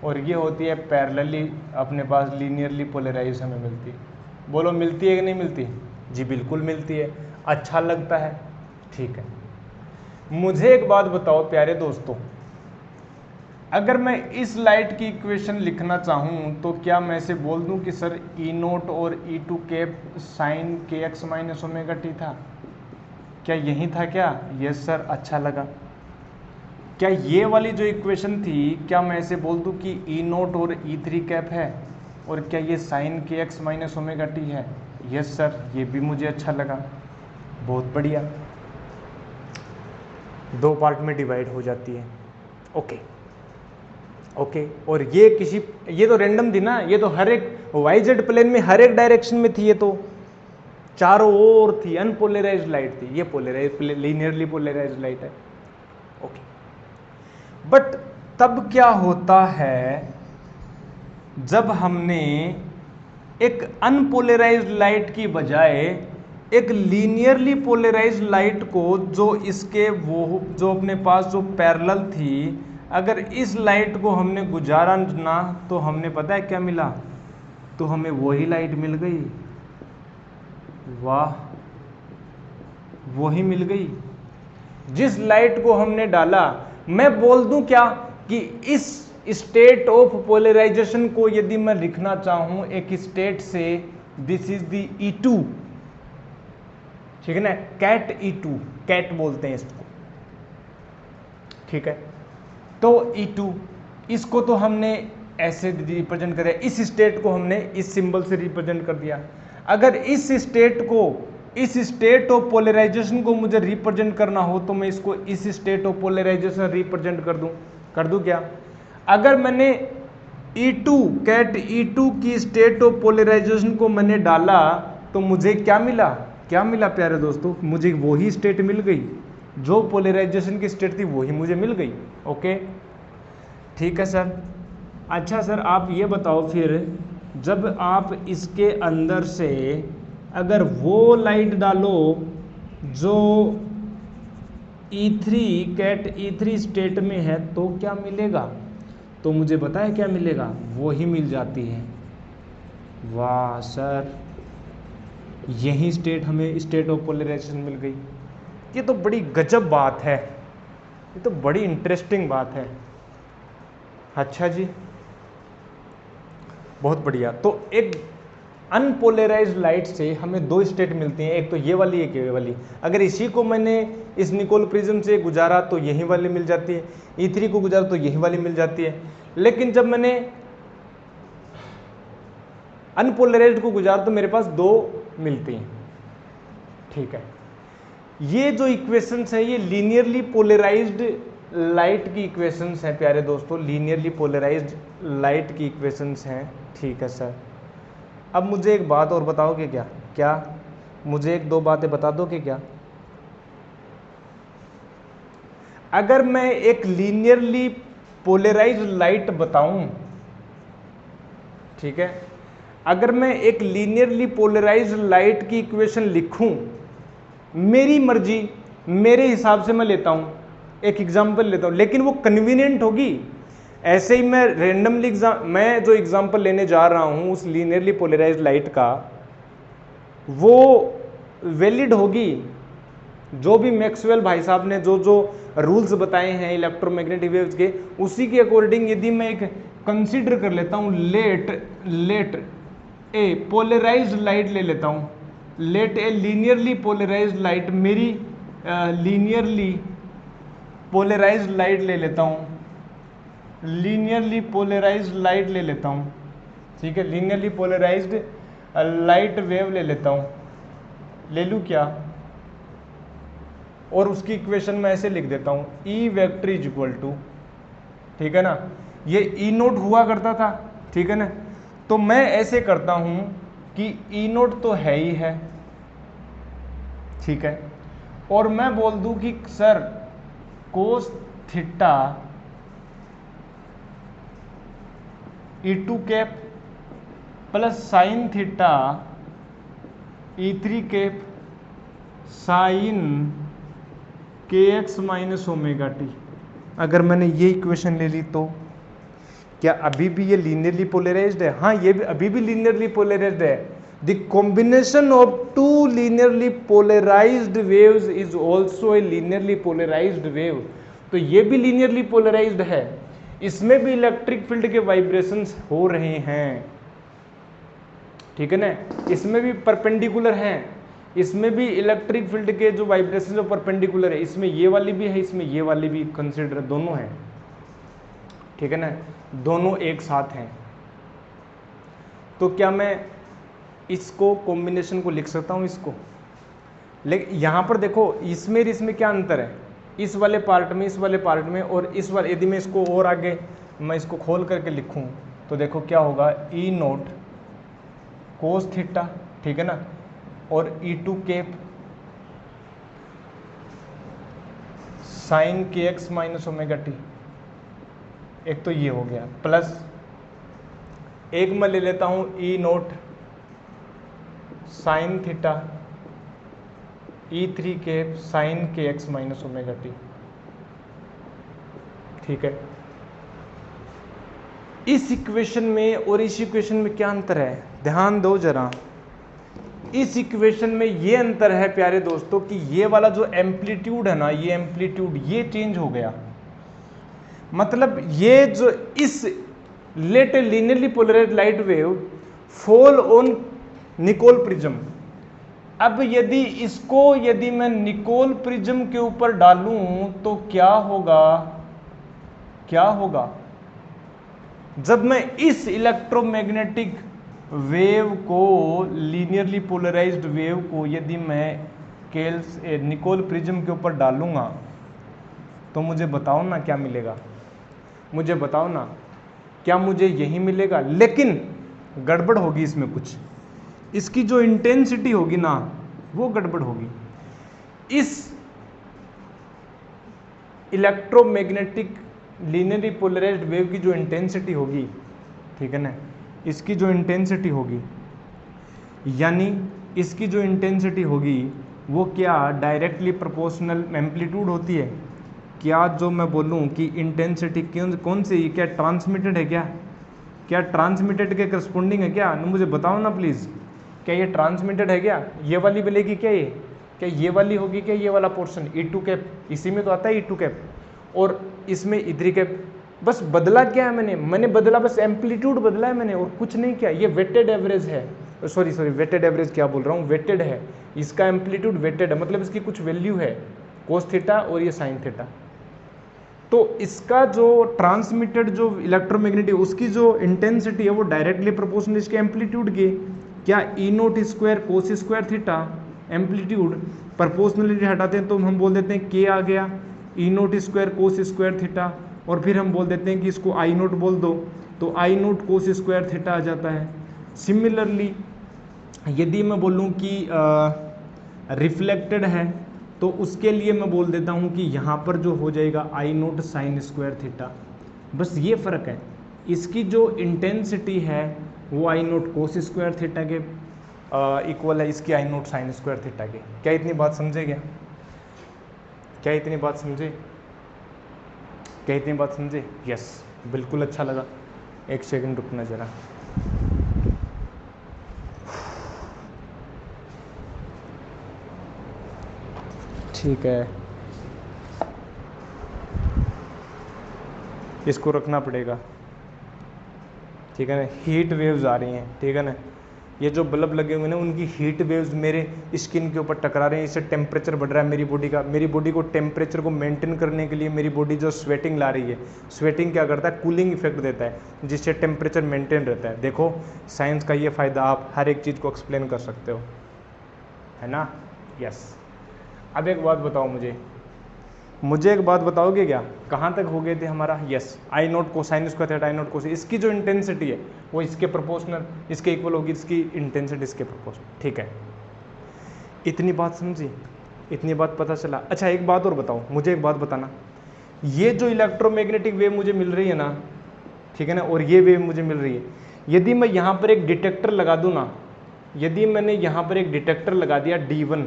S1: और ये होती है पैरेलली, अपने पास लीनियरली पोलराइज हमें मिलती है। बोलो मिलती है कि नहीं मिलती? जी बिल्कुल मिलती है। अच्छा लगता है, ठीक है। मुझे एक बात बताओ प्यारे दोस्तों, अगर मैं इस लाइट की इक्वेशन लिखना चाहूँ तो क्या मैं इसे बोल दूँ कि सर E0 और E2 cap sine kx minus omega T था? क्या यही था क्या? यस सर, अच्छा लगा। क्या ये वाली जो इक्वेशन थी, क्या मैं इसे बोल दूँ कि E0 और E3 कैप है, और क्या ये sine kx minus omega t है? यस सर, ये भी मुझे अच्छा लगा। बहुत बढ़िया, दो पार्ट में डिवाइड हो जाती है। ओके ओके, और ये तो रैंडम थी ना, ये तो हर एक YZ प्लेन में हर एक डायरेक्शन में थी, ये तो चारों ओर थी, अनपोलराइज्ड लाइट थी। ये पोलराइज, लीनियरली पोलराइज्ड लाइट है। ओके, बट तब क्या होता है जब हमने एक अनपोलराइज्ड लाइट की बजाय एक लीनियरली पोलराइज्ड लाइट को, जो इसके वो जो अपने पास जो पैरेलल थी, अगर इस लाइट को हमने गुजारा ना, तो हमने पता है क्या मिला? तो हमें वही लाइट मिल गई। वाह, वही मिल गई जिस लाइट को हमने डाला। मैं बोल दूं क्या कि इस स्टेट ऑफ पोलराइजेशन को यदि मैं लिखना चाहूं एक स्टेट से, दिस इज द E2, ठीक है ना, कैट E2, कैट बोलते हैं इसको, ठीक है। तो E2, इसको तो हमने ऐसे रिप्रेजेंट कर दिया, इस स्टेट को हमने इस सिंबल से रिप्रेजेंट कर दिया। अगर इस स्टेट को, इस स्टेट ऑफ पोलराइजेशन को मुझे रिप्रेजेंट करना हो तो मैं इसको इस स्टेट ऑफ पोलराइजेशन रिप्रेजेंट कर दूं क्या? अगर मैंने E2, कैट E2 की स्टेट ऑफ पोलराइजेशन को मैंने डाला तो मुझे क्या मिला? क्या मिला प्यारे दोस्तों? मुझे वही स्टेट मिल गई, जो पोलराइजेशन की स्टेट थी वही मुझे मिल गई। ओके, ठीक है सर। अच्छा सर, आप ये बताओ फिर, जब आप इसके अंदर से अगर वो लाइट डालो जो E3, कैट E3 स्टेट में है, तो क्या मिलेगा? तो मुझे पता है क्या मिलेगा, वो ही मिल जाती है। वाह सर, यही स्टेट हमें स्टेट ऑफ पोलराइजेशन मिल गई। ये तो बड़ी गजब बात है, ये तो बड़ी इंटरेस्टिंग बात है। अच्छा जी, बहुत बढ़िया। तो एक अनपोलराइज्ड लाइट से हमें दो स्टेट मिलती हैं, एक तो ये वाली, एक ये वाली। अगर इसी को मैंने इस निकोल प्रिज्म से गुजारा तो यही वाली मिल जाती है, E3 को गुजारा तो यही वाली मिल जाती है। लेकिन जब मैंने अनपोलराइज्ड को गुजारा तो मेरे पास दो मिलती हैं, ठीक है। ये जो इक्वेशंस है ये लीनियरली पोलराइज्ड लाइट की इक्वेशंस हैं प्यारे दोस्तों, लीनियरली पोलराइज्ड लाइट की इक्वेशंस हैं, ठीक है सर। अब मुझे एक बात और बताओगे क्या? क्या मुझे एक दो बातें बता दोगे क्या? अगर मैं एक लीनियरली पोलराइज्ड लाइट बताऊं, ठीक है, अगर मैं एक लीनियरली पोलराइज्ड लाइट की इक्वेशन लिखूं, मेरी मर्जी, मेरे हिसाब से मैं लेता हूं, एक एग्जांपल लेता हूं, लेकिन वो कन्वीनियंट होगी। ऐसे ही मैं रैंडमली मैं जो एग्जांपल लेने जा रहा हूं उस लीनियरली पोलराइज्ड लाइट का, वो वैलिड होगी। जो भी मैक्सवेल भाई साहब ने जो जो रूल्स बताए हैं इलेक्ट्रोमैग्नेटिक वेव्स के, उसी के अकॉर्डिंग यदि मैं एक कंसीडर कर लेता हूं, लेट ए पोलराइज्ड लाइट ले लेता हूं, लेट ए लीनियरली पोलराइज्ड लाइट, मेरी लीनियरली पोलराइज्ड लाइट ले लेता हूं, लीनियरली पोलराइज्ड लाइट ले लेता हूं, ठीक है, लीनियरली पोलराइज्ड लाइट वेव ले लेता हूं, ले लूं क्या? और उसकी इक्वेशन मैं ऐसे लिख देता हूं, E vector is equal to, ठीक है ना, ये E0 हुआ करता था, ठीक है ना, तो मैं ऐसे करता हूं कि E0 तो है ही है, ठीक है, और मैं बोल दूं कि sir cos theta E2 cap plus sine theta E3 cap sine kx minus omega T. अगर मैंने ये इक्वेशन ले ली तो क्या अभी भी ये लीनियरली पोलराइज्ड है? हाँ, ये भी अभी भी लीनियरली पोलराइज्ड है। The combination of two linearly polarised waves is also a linearly polarised wave. तो ये भी लीनियरली पोलराइज्ड है, इसमें भी इलेक्ट्रिक फील्ड के वाइब्रेशंस हो रहे हैं, ठीक है ना, इसमें भी परपेंडिकुलर हैं, इसमें भी इलेक्ट्रिक फील्ड के जो वाइब्रेशन जो परपेंडिकुलर है, इसमें ये वाली भी है, इसमें ये वाली भी कंसिडर, दोनों हैं, ठीक है ना, दोनों एक साथ हैं। तो क्या मैं इसको कॉम्बिनेशन को लिख सकता हूँ इसको? लेकिन यहाँ पर देखो इसमें क्या अंतर है, इस वाले पार्ट में, इस वाले पार्ट में और इस वाले, यदि मैं इसको और आगे मैं इसको खोल करके लिखूँ तो देखो क्या होगा, ई नोट कोस थीटा, ठीक है ना, और E2 cap sine kx minus omega T. एक तो ये हो गया, प्लस एक मैं ले लेता हूं E note sine theta E3 cap sine kx minus omega T, ठीक है। इस इक्वेशन में और इस इक्वेशन में क्या अंतर है, ध्यान दो जरा। इस इक्वेशन में ये अंतर है प्यारे दोस्तों कि ये वाला जो एम्पलीट्यूड है ना, ये एम्पलीट्यूड ये चेंज हो गया, मतलब ये जो इस let linearly polarised light wave fall on Nicol prism. अब यदि मैं निकोल प्रिज्म के ऊपर डालूं तो क्या होगा जब मैं इस इलेक्ट्रोमैग्नेटिक वेव को, लीनियरली पोलराइज्ड वेव को यदि मैं निकोल प्रिज्म के ऊपर डालूंगा तो मुझे बताओ ना क्या मिलेगा, मुझे बताओ ना क्या मुझे यही मिलेगा? लेकिन गड़बड़ होगी इसमें कुछ, इसकी जो इंटेंसिटी होगी ना वो गड़बड़ होगी। इस इलेक्ट्रोमैग्नेटिक लीनियरली पोलराइज्ड वेव की जो इंटेंसिटी होगी, ठीक है ना, इसकी जो इंटेंसिटी होगी, यानी इसकी जो इंटेंसिटी होगी वो क्या डायरेक्टली प्रोपोर्शनल एम्पलीट्यूड होती है? क्या जो मैं बोलूँ कि इंटेंसिटी कौन सी, क्या ट्रांसमिटेड है, क्या ट्रांसमिटेड के करस्पॉन्डिंग है क्या? मुझे बताओ ना प्लीज़, क्या ये ट्रांसमिटेड है क्या? ये वाली मिलेगी क्या ये वाली होगी क्या? ये वाला पोर्शन E2 कैप, इसी में तो आता है E2 कैप, और इसमें E3 कैप। बस बदला क्या है मैंने बदला बस एम्पलीट्यूड बदला है मैंने, और कुछ नहीं किया। ये वेटेड एवरेज है, सॉरी वेटेड एवरेज क्या बोल रहा हूँ, वेटेड है, इसका एम्पलीट्यूड वेटेड है, मतलब इसकी कुछ वैल्यू है कोस थीटा और ये साइन थीटा। तो इसका जो ट्रांसमिटेड जो इलेक्ट्रोमैग्नेटिक उसकी जो इंटेंसिटी है वो डायरेक्टली प्रोपोर्शनल इसके एम्पलीट्यूड के। क्या E naught square cos square theta amplitude proportionality हटाते हैं तो हम बोल देते हैं के आ गया E naught square cos square theta, और फिर हम बोल देते हैं कि इसको आई नोट बोल दो तो आई नोट कोस स्क्वायर थीटा आ जाता है। सिमिलरली यदि मैं बोलूँ कि रिफ्लेक्टेड है तो उसके लिए मैं बोल देता हूँ कि यहाँ पर जो हो जाएगा आई नोट साइन स्क्वायर थीटा। बस ये फ़र्क है, इसकी जो इंटेंसिटी है वो आई नोट कोस स्क्वायर थीटा के इक्वल है, इसकी आई नोट साइन स्क्वायर थीटा के। क्या इतनी बात समझे क्या? क्या इतनी बात समझे? क्या इतनी बात समझे? यस, बिल्कुल अच्छा लगा। एक सेकंड रुकना जरा। ठीक है, इसको रखना पड़ेगा, ठीक है ना। हीट वेव्स आ रही हैं, ठीक है ना, ये जो बल्ब लगे हुए हैं ना उनकी हीट वेव्स मेरे स्किन के ऊपर टकरा रहे हैं, इससे टेम्परेचर बढ़ रहा है मेरी बॉडी का। मेरी बॉडी को टेम्परेचर को मेंटेन करने के लिए मेरी बॉडी जो स्वेटिंग ला रही है, स्वेटिंग क्या करता है, कूलिंग इफेक्ट देता है जिससे टेम्परेचर मेंटेन रहता है। देखो साइंस का ये फ़ायदा, आप हर एक चीज़ को एक्सप्लेन कर सकते हो, है ना। यस, अब एक बात बताओ मुझे एक बात बताओगे क्या, कहाँ तक हो गए थे हमारा? यस, आई नोट कोसाइन स्क्वायर थीटा आई नोट कोस, इसकी जो इंटेंसिटी है वो इसके प्रोपोर्शनल, इसके इक्वल होगी, इसकी इंटेंसिटी इसके प्रोपोर्शनल, ठीक है। इतनी बात समझी, इतनी बात पता चला। अच्छा एक बात और बताओ, मुझे एक बात बताना, ये जो इलेक्ट्रोमैग्नेटिक वेव मुझे मिल रही है ना, ठीक है ना, और ये वेव मुझे मिल रही है, यदि मैं यहाँ पर एक डिटेक्टर लगा दूँ ना, यदि मैंने यहाँ पर एक डिटेक्टर लगा दिया D1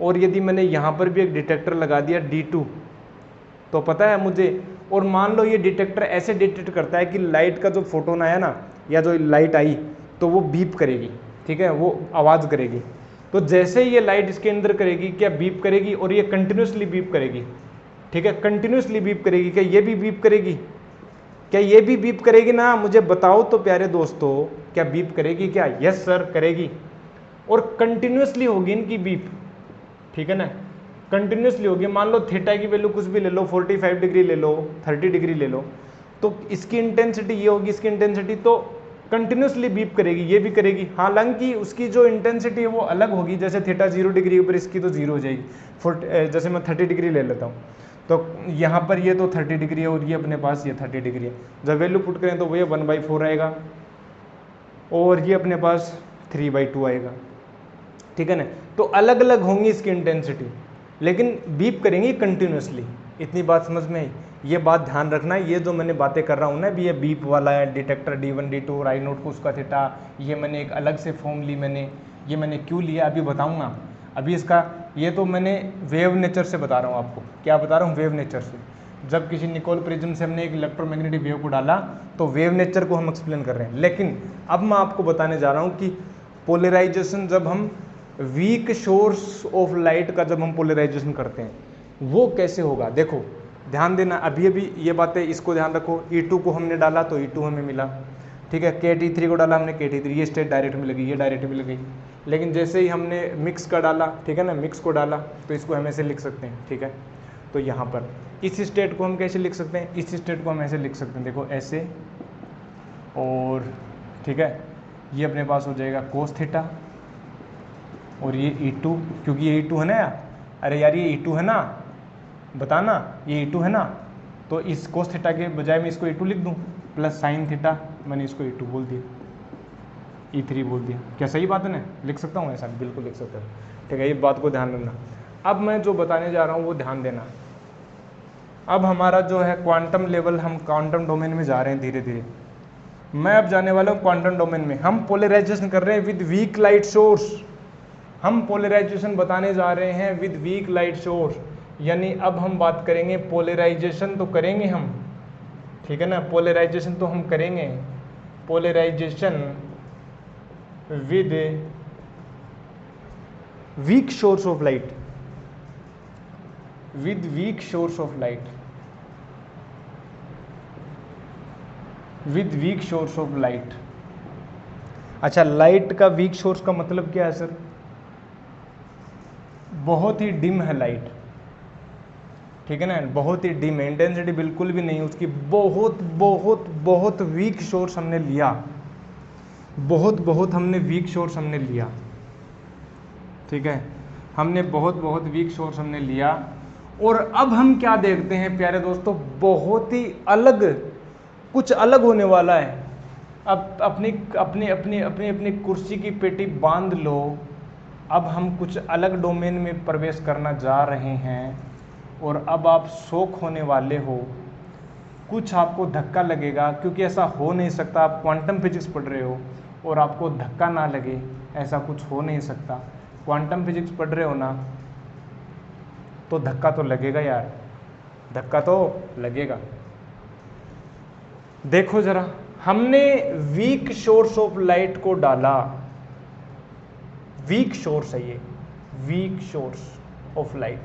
S1: और यदि मैंने यहाँ पर भी एक डिटेक्टर लगा दिया D2, तो पता है मुझे, और मान लो ये डिटेक्टर ऐसे डिटेक्ट करता है कि लाइट का जो फोटोन आया ना, या जो लाइट आई, तो वो बीप करेगी, ठीक है, वो आवाज़ करेगी। तो जैसे ही ये लाइट इसके अंदर करेगी, क्या बीप करेगी, और ये कंटिन्यूसली बीप करेगी, ठीक है, कंटिन्यूसली बीप करेगी। क्या ये भी बीप करेगी? क्या ये भी बीप करेगी ना? मुझे बताओ तो प्यारे दोस्तों, क्या बीप करेगी क्या? यस सर करेगी, और कंटिन्यूसली होगी इनकी बीप, ठीक है ना, कंटिन्यूसली होगी। मान लो थीटा की वैल्यू कुछ भी ले लो, 45 डिग्री ले लो, 30 डिग्री ले लो, तो इसकी इंटेंसिटी ये होगी, इसकी इंटेंसिटी, तो कंटिन्यूसली बीप करेगी, ये भी करेगी। हालांकि उसकी जो इंटेंसिटी है वो अलग होगी, जैसे थीटा 0 डिग्री ऊपर, इसकी तो 0 हो जाएगी। जैसे मैं 30 डिग्री ले लेता हूँ, तो यहाँ पर ये तो 30 डिग्री है और ये अपने पास ये 30 डिग्री है। जब वैल्यू पुट करें तो वो ये 1/4 आएगा और ये अपने पास 3/2 आएगा, ठीक है ना। तो अलग अलग होंगी इसकी इंटेंसिटी, लेकिन बीप करेंगी कंटिन्यूसली। इतनी बात समझ में आई? ये बात ध्यान रखना है, ये जो मैंने बातें कर रहा हूँ ना, भी ये बीप वाला है, डिटेक्टर D1 D2 और आई नोट को उसका थीटा, ये मैंने एक अलग से फॉर्म ली, ये मैंने क्यों लिया अभी बताऊँगा। अभी इसका ये तो मैंने वेव नेचर से बता रहा हूँ आपको। क्या बता रहा हूँ? वेव नेचर से। जब किसी निकोल प्रिज्म से हमने एक इलेक्ट्रोमैग्नेटिक वेव को डाला तो वेव नेचर को हम एक्सप्लेन कर रहे हैं। लेकिन अब मैं आपको बताने जा रहा हूँ कि पोलराइजेशन, जब हम वीक सोर्स ऑफ लाइट का जब हम पोलराइजेशन करते हैं वो कैसे होगा। देखो ध्यान देना, अभी अभी ये बातें, इसको ध्यान रखो। E2 को हमने डाला तो E2 हमें मिला, ठीक है। KT3 को डाला हमने, KT3, ये स्टेट डायरेक्ट मिल गई, ये डायरेक्ट मिल गई। लेकिन जैसे ही हमने मिक्स का डाला, ठीक है ना, मिक्स को डाला, तो इसको हम ऐसे लिख सकते हैं, ठीक है। तो यहाँ पर इस स्टेट को हम कैसे लिख सकते हैं? इस स्टेट को हम ऐसे लिख सकते हैं, देखो ऐसे, और ठीक है, ये अपने पास हो जाएगा कोस थीटा, और ये E2, क्योंकि ये E2 है ना यार, अरे यार ये E2 है ना, बताना ये E2 है ना, तो इस कोस थीटा के बजाय मैं इसको E2 लिख दूँ, प्लस साइन थीटा, मैंने इसको E2 बोल दिया, E3 बोल दिया। क्या सही बात है ना? लिख सकता हूँ ऐसा? बिल्कुल लिख सकता हूँ, ठीक है। ये बात को ध्यान रखना। अब मैं जो बताने जा रहा हूँ वो ध्यान देना। अब हमारा जो है क्वांटम लेवल, हम क्वांटम डोमेन में जा रहे हैं धीरे धीरे। मैं अब जाने वाला हूँ क्वांटम डोमेन में। हम पोलराइजेशन कर रहे हैं विद वीक लाइट सोर्स, हम पोलराइजेशन बताने जा रहे हैं विद वीक लाइट सोर्स, यानी अब हम बात करेंगे पोलराइजेशन तो करेंगे हम, ठीक है ना, पोलराइजेशन तो हम करेंगे, polarisation with weak source of light, with weak source of light, with weak source of light. अच्छा, लाइट का वीक सोर्स का मतलब क्या है सर? बहुत ही डिम है लाइट, ठीक है ना, बहुत ही डिम है, इंटेंसिटी बिल्कुल भी नहीं उसकी, बहुत बहुत बहुत वीक सोर्स हमने लिया, बहुत बहुत हमने वीक सोर्स हमने लिया, ठीक है, हमने बहुत बहुत वीक सोर्स हमने लिया। और अब हम क्या देखते हैं प्यारे दोस्तों, बहुत ही अलग, कुछ अलग होने वाला है। अब अपनी अपनी अपनी अपनी अपनी कुर्सी की पेटी बांध लो, अब हम कुछ अलग डोमेन में प्रवेश करना जा रहे हैं, और अब आप शॉक होने वाले हो, कुछ आपको धक्का लगेगा, क्योंकि ऐसा हो नहीं सकता। आप क्वांटम फिजिक्स पढ़ रहे हो और आपको धक्का ना लगे, ऐसा कुछ हो नहीं सकता। क्वांटम फिजिक्स पढ़ रहे हो ना, तो धक्का तो लगेगा यार, धक्का तो लगेगा। देखो जरा, हमने वीक सोर्स ऑफ लाइट को डाला, वीक सोर्स है ये, वीक सोर्स ऑफ लाइट।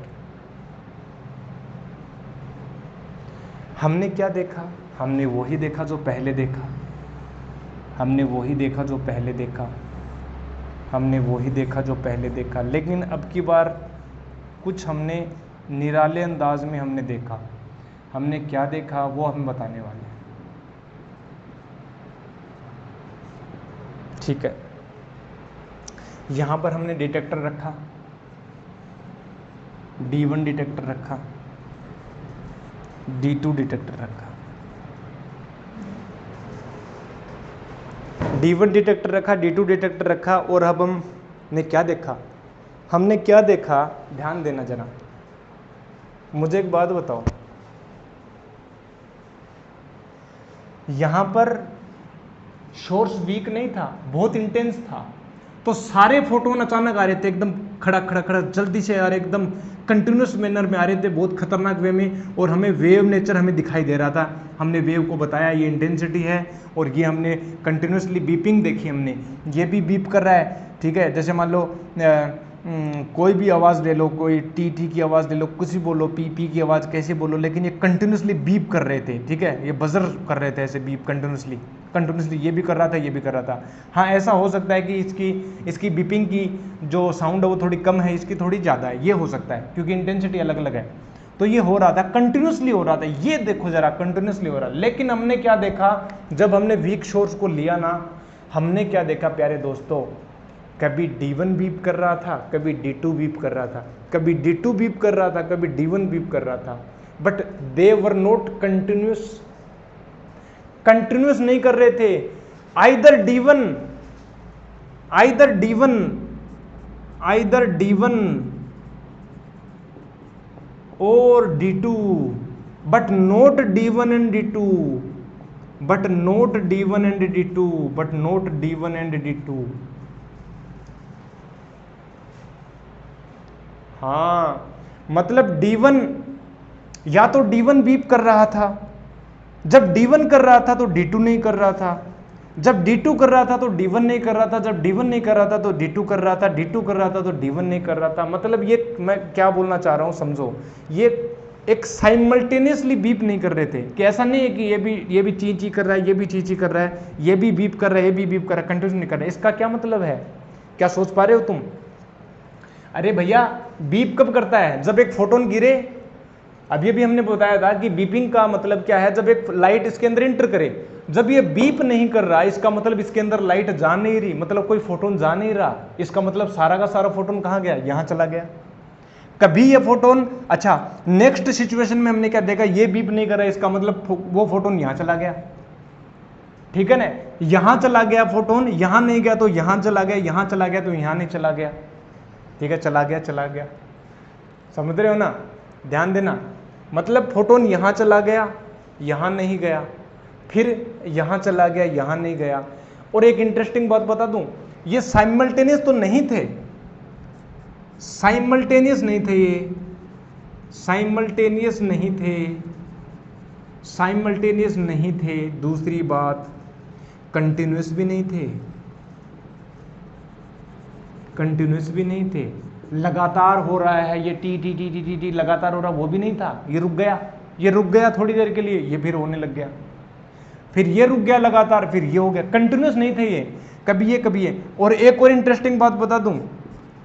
S1: हमने क्या देखा? हमने वही देखा जो पहले देखा, हमने वही देखा जो पहले देखा, हमने वही देखा जो पहले देखा। लेकिन अब की बार कुछ हमने निराले अंदाज में हमने देखा। हमने क्या देखा वो हम बताने वाले हैं, ठीक है। यहाँ पर हमने डिटेक्टर रखा, D1 डिटेक्टर रखा, D2 डिटेक्टर रखा, D1 डिटेक्टर रखा, D2 डिटेक्टर रखा, और अब हमने क्या देखा? हमने क्या देखा? ध्यान देना जरा, मुझे एक बात बताओ, यहाँ पर सोर्स वीक नहीं था, बहुत इंटेंस था, तो सारे फोटोन अचानक आ रहे थे, एकदम खड़ा खड़ा खड़ा जल्दी से आ रहे, एकदम कंटिन्यूस मैनर में आ रहे थे, बहुत खतरनाक वे में, और हमें वेव नेचर हमें दिखाई दे रहा था। हमने वेव को बताया ये इंटेंसिटी है, और ये हमने कंटिन्यूसली बीपिंग देखी हमने, ये भी बीप कर रहा है, ठीक है। जैसे मान लो कोई भी आवाज़ ले लो, कोई टी टी की आवाज़ ले लो, कुछ भी बोलो, पी पी की आवाज़ कैसे बोलो, लेकिन ये कंटिन्यूसली बीप कर रहे थे, ठीक है, ये बजर कर रहे थे ऐसे बीप कंटिन्यूसली, ये भी कर रहा था, ये भी कर रहा था। हाँ, ऐसा हो सकता है कि इसकी बीपिंग की जो साउंड है वो थोड़ी कम है, इसकी थोड़ी ज़्यादा है, ये हो सकता है, क्योंकि इंटेंसिटी अलग अलग है। तो ये हो रहा था, कंटिन्यूसली हो रहा था, ये देखो जरा, कंटिन्यूसली हो रहा। लेकिन हमने क्या देखा, जब हमने वीक सोर्स को लिया ना, हमने क्या देखा प्यारे दोस्तों, कभी D1 बीप कर रहा था, कभी D2 बीप कर रहा था, कभी D2 बीप कर रहा था, कभी D1 बीप कर रहा था, but they were not continuous नहीं कर रहे थे। आइदर D1 और D2, but not D1 and D2, but not D1 and D2, but not D1 and D2। हाँ, मतलब D1 या तो D1 बीप कर रहा था, जब D1 कर रहा था तो D2 नहीं कर रहा था, जब D2 कर रहा था तो D1 नहीं कर रहा था, जब D1 नहीं कर रहा था तो D2 कर रहा था, D2 कर रहा था तो D1 नहीं कर रहा था। मतलब ये मैं क्या बोलना चाह रहा हूँ समझो, ये एक साइमल्टेनियसली बीप नहीं कर रहे थे, कि ऐसा नहीं है कि ये भी ची ची कर रहा है, ये भी ची ची कर रहा है, ये भी बीप कर रहा है, ये भी बीप कर रहा है, कंटिन्यूस नहीं कर रहा है। इसका क्या मतलब है, क्या सोच पा रहे हो तुम? अरे भैया, बीप कब करता है? जब एक फोटोन गिरे। अभी भी हमने बताया था कि बीपिंग का मतलब क्या है, जब एक लाइट इसके अंदर इंटर करे। जब ये बीप नहीं कर रहा, इसका मतलब इसके अंदर लाइट जा नहीं रही, मतलब कोई फोटोन जा नहीं रहा, इसका मतलब सारा का सारा फोटोन कहाँ गया? यहां चला गया। कभी ये फोटोन, अच्छा नेक्स्ट सिचुएशन में हमने क्या देखा, ये बीप नहीं कर रहा, इसका मतलब वो फोटोन यहां चला गया, ठीक है ना, यहां चला गया फोटोन, यहां नहीं गया तो यहां चला गया, यहां चला गया तो यहां नहीं चला गया, ठीक है, चला गया। समझ रहे हो ना? ध्यान देना, मतलब फोटोन यहां चला गया, यहां नहीं गया, फिर यहां चला गया, यहां नहीं गया। और एक इंटरेस्टिंग बात बता दूं, ये साइमल्टेनियस तो नहीं थे, साइमल्टेनियस नहीं थे। दूसरी बात, कंटिन्यूस भी नहीं थे, लगातार हो रहा है, ये T T T T T T लगातार हो रहा, वो भी नहीं था, ये रुक गया थोड़ी देर के लिए, ये फिर होने लग गया, फिर ये रुक गया लगातार, फिर ये हो गया, कंटिन्यूस नहीं थे ये, कभी ये। और एक और इंटरेस्टिंग बात बता दूं,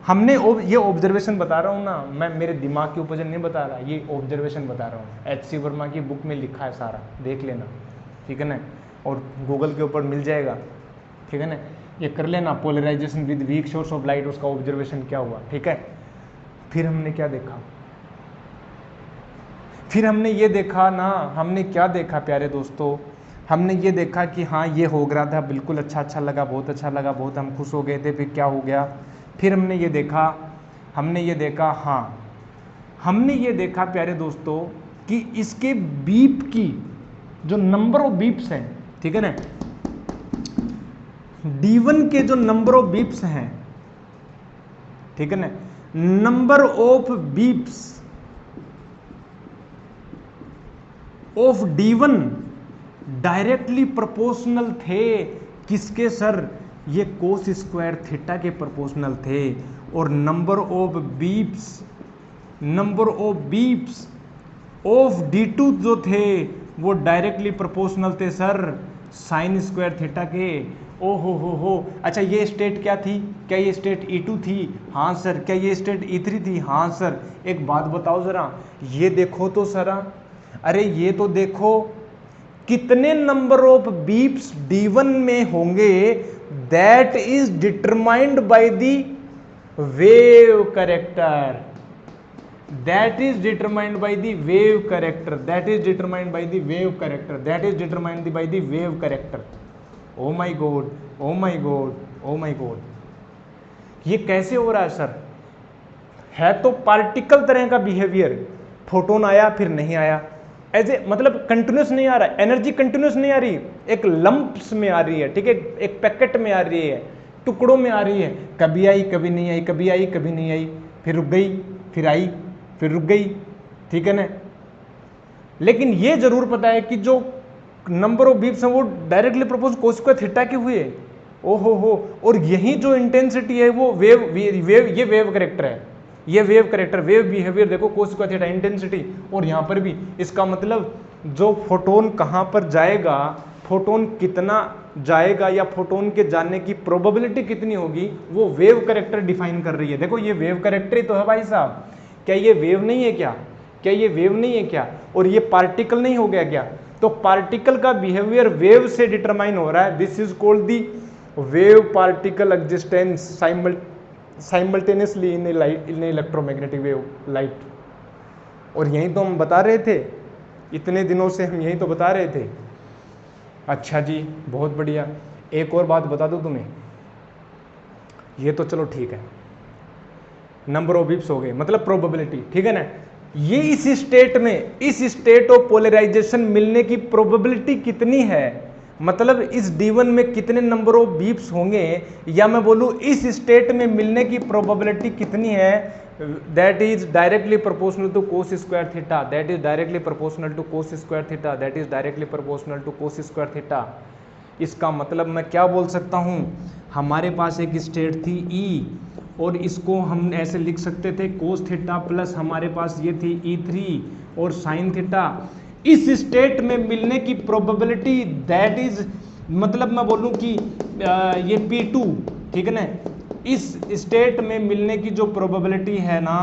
S1: हमने ये ऑब्जर्वेशन बता रहा हूं ना, मैं मेरे दिमाग की उपजन नहीं बता रहा, ये ऑब्जर्वेशन बता रहा हूं, HC वर्मा की बुक में लिखा है सारा, देख लेना, ठीक है ना, और गूगल के ऊपर मिल जाएगा, ठीक है ना, ये कर लेना, polarisation with weak source of light, उसका ऑब्जर्वेशन क्या हुआ, ठीक है। फिर हमने क्या देखा, फिर हमने ये देखा ना, हमने क्या देखा प्यारे दोस्तों, हमने ये देखा कि हाँ ये हो रहा था, बिल्कुल अच्छा लगा, बहुत अच्छा लगा, बहुत हम खुश हो गए थे। फिर क्या हो गया, फिर हमने ये देखा प्यारे दोस्तों कि इसके बीप की जो नंबर ऑफ बीप्स हैं, ठीक है ना, D1 के जो नंबर ऑफ बीप्स हैं, ठीक है ना, number of beeps of D1 directly proportional थे किसके सर? ये कोस स्क्वायर थीटा के प्रोपोर्शनल थे। और number of beeps of D2 जो थे वो डायरेक्टली प्रोपोर्शनल थे सर साइन स्क्वायर थीटा के। ओ हो, अच्छा ये स्टेट क्या थी? क्या ये स्टेट E2 थी? हाँ सर। क्या ये स्टेट E3 थी? हाँ सर। एक बात बताओ जरा, ये देखो तो सरा, अरे ये तो देखो कितने नंबर ऑफ बीप्स D1 में होंगे, that is determined by the wave character, that is determined by the wave character, oh my god, ये कैसे हो रहा है सर? है तो पार्टिकल तरह का बिहेवियर, फोटोन आया फिर नहीं आया, एज ए मतलब कंटिन्यूस नहीं आ रहा है, एनर्जी कंटिन्यूस नहीं आ रही, एक लंप्स में आ रही है, ठीक है, एक पैकेट में आ रही है, टुकड़ों में आ रही है, कभी आई कभी नहीं आई, कभी आई कभी नहीं आई, फिर रुक गई, फिर आई, फिर रुक गई, ठीक है ना। लेकिन ये जरूर पता है कि जो नंबर ऑफ बीप्स हैं वो डायरेक्टली प्रोपोज कोस स्क्वायर थीटा के हुए, ओहो हो, और यही जो इंटेंसिटी है वो वेव ये वेव करेक्टर है, ये वेव करेक्टर, वेव बिहेवियर देखो कोस स्क्वायर थीटा इंटेंसिटी, और यहाँ पर भी इसका मतलब जो फोटोन कहाँ पर जाएगा, फोटोन कितना जाएगा या फोटोन के जाने की प्रोबेबिलिटी कितनी होगी, वो वेव करेक्टर डिफाइन कर रही है। देखो ये वेव करेक्टर ही तो है भाई साहब, क्या ये वेव नहीं है क्या, क्या ये वेव नहीं है क्या, और ये पार्टिकल नहीं हो गया क्या, तो पार्टिकल का बिहेवियर वेव से डिटरमाइन हो रहा है। This is called the wave particle existence simultaneously in electromagnetic wave light. और यही तो हम बता रहे थे, इतने दिनों से हम यही तो बता रहे थे। अच्छा जी, बहुत बढ़िया। एक और बात बता दूं तुम्हें, ये तो चलो ठीक है, नंबर ऑफ बीप्स हो गए मतलब प्रोबेबिलिटी, ठीक है ना। ये इस स्टेट में, इस स्टेट ऑफ पोलराइजेशन मिलने की प्रोबेबिलिटी कितनी है, मतलब इस D1 में कितने नंबर ऑफ बीप्स होंगे, या मैं बोलूं इस स्टेट में मिलने की प्रोबेबिलिटी कितनी है, that is directly proportional to cos square theta, that is directly proportional to cos square theta, that is directly proportional to cos square theta. इसका मतलब मैं क्या बोल सकता हूं, हमारे पास एक स्टेट थी E, और इसको हम ऐसे लिख सकते थे कोस थीटा प्लस हमारे पास ये थी E3 और साइन थीटा। इस स्टेट में मिलने की प्रोबेबिलिटी दैट इज, मतलब मैं बोलूं कि ये P2, ठीक है ना, इस स्टेट में मिलने की जो प्रोबेबिलिटी है ना,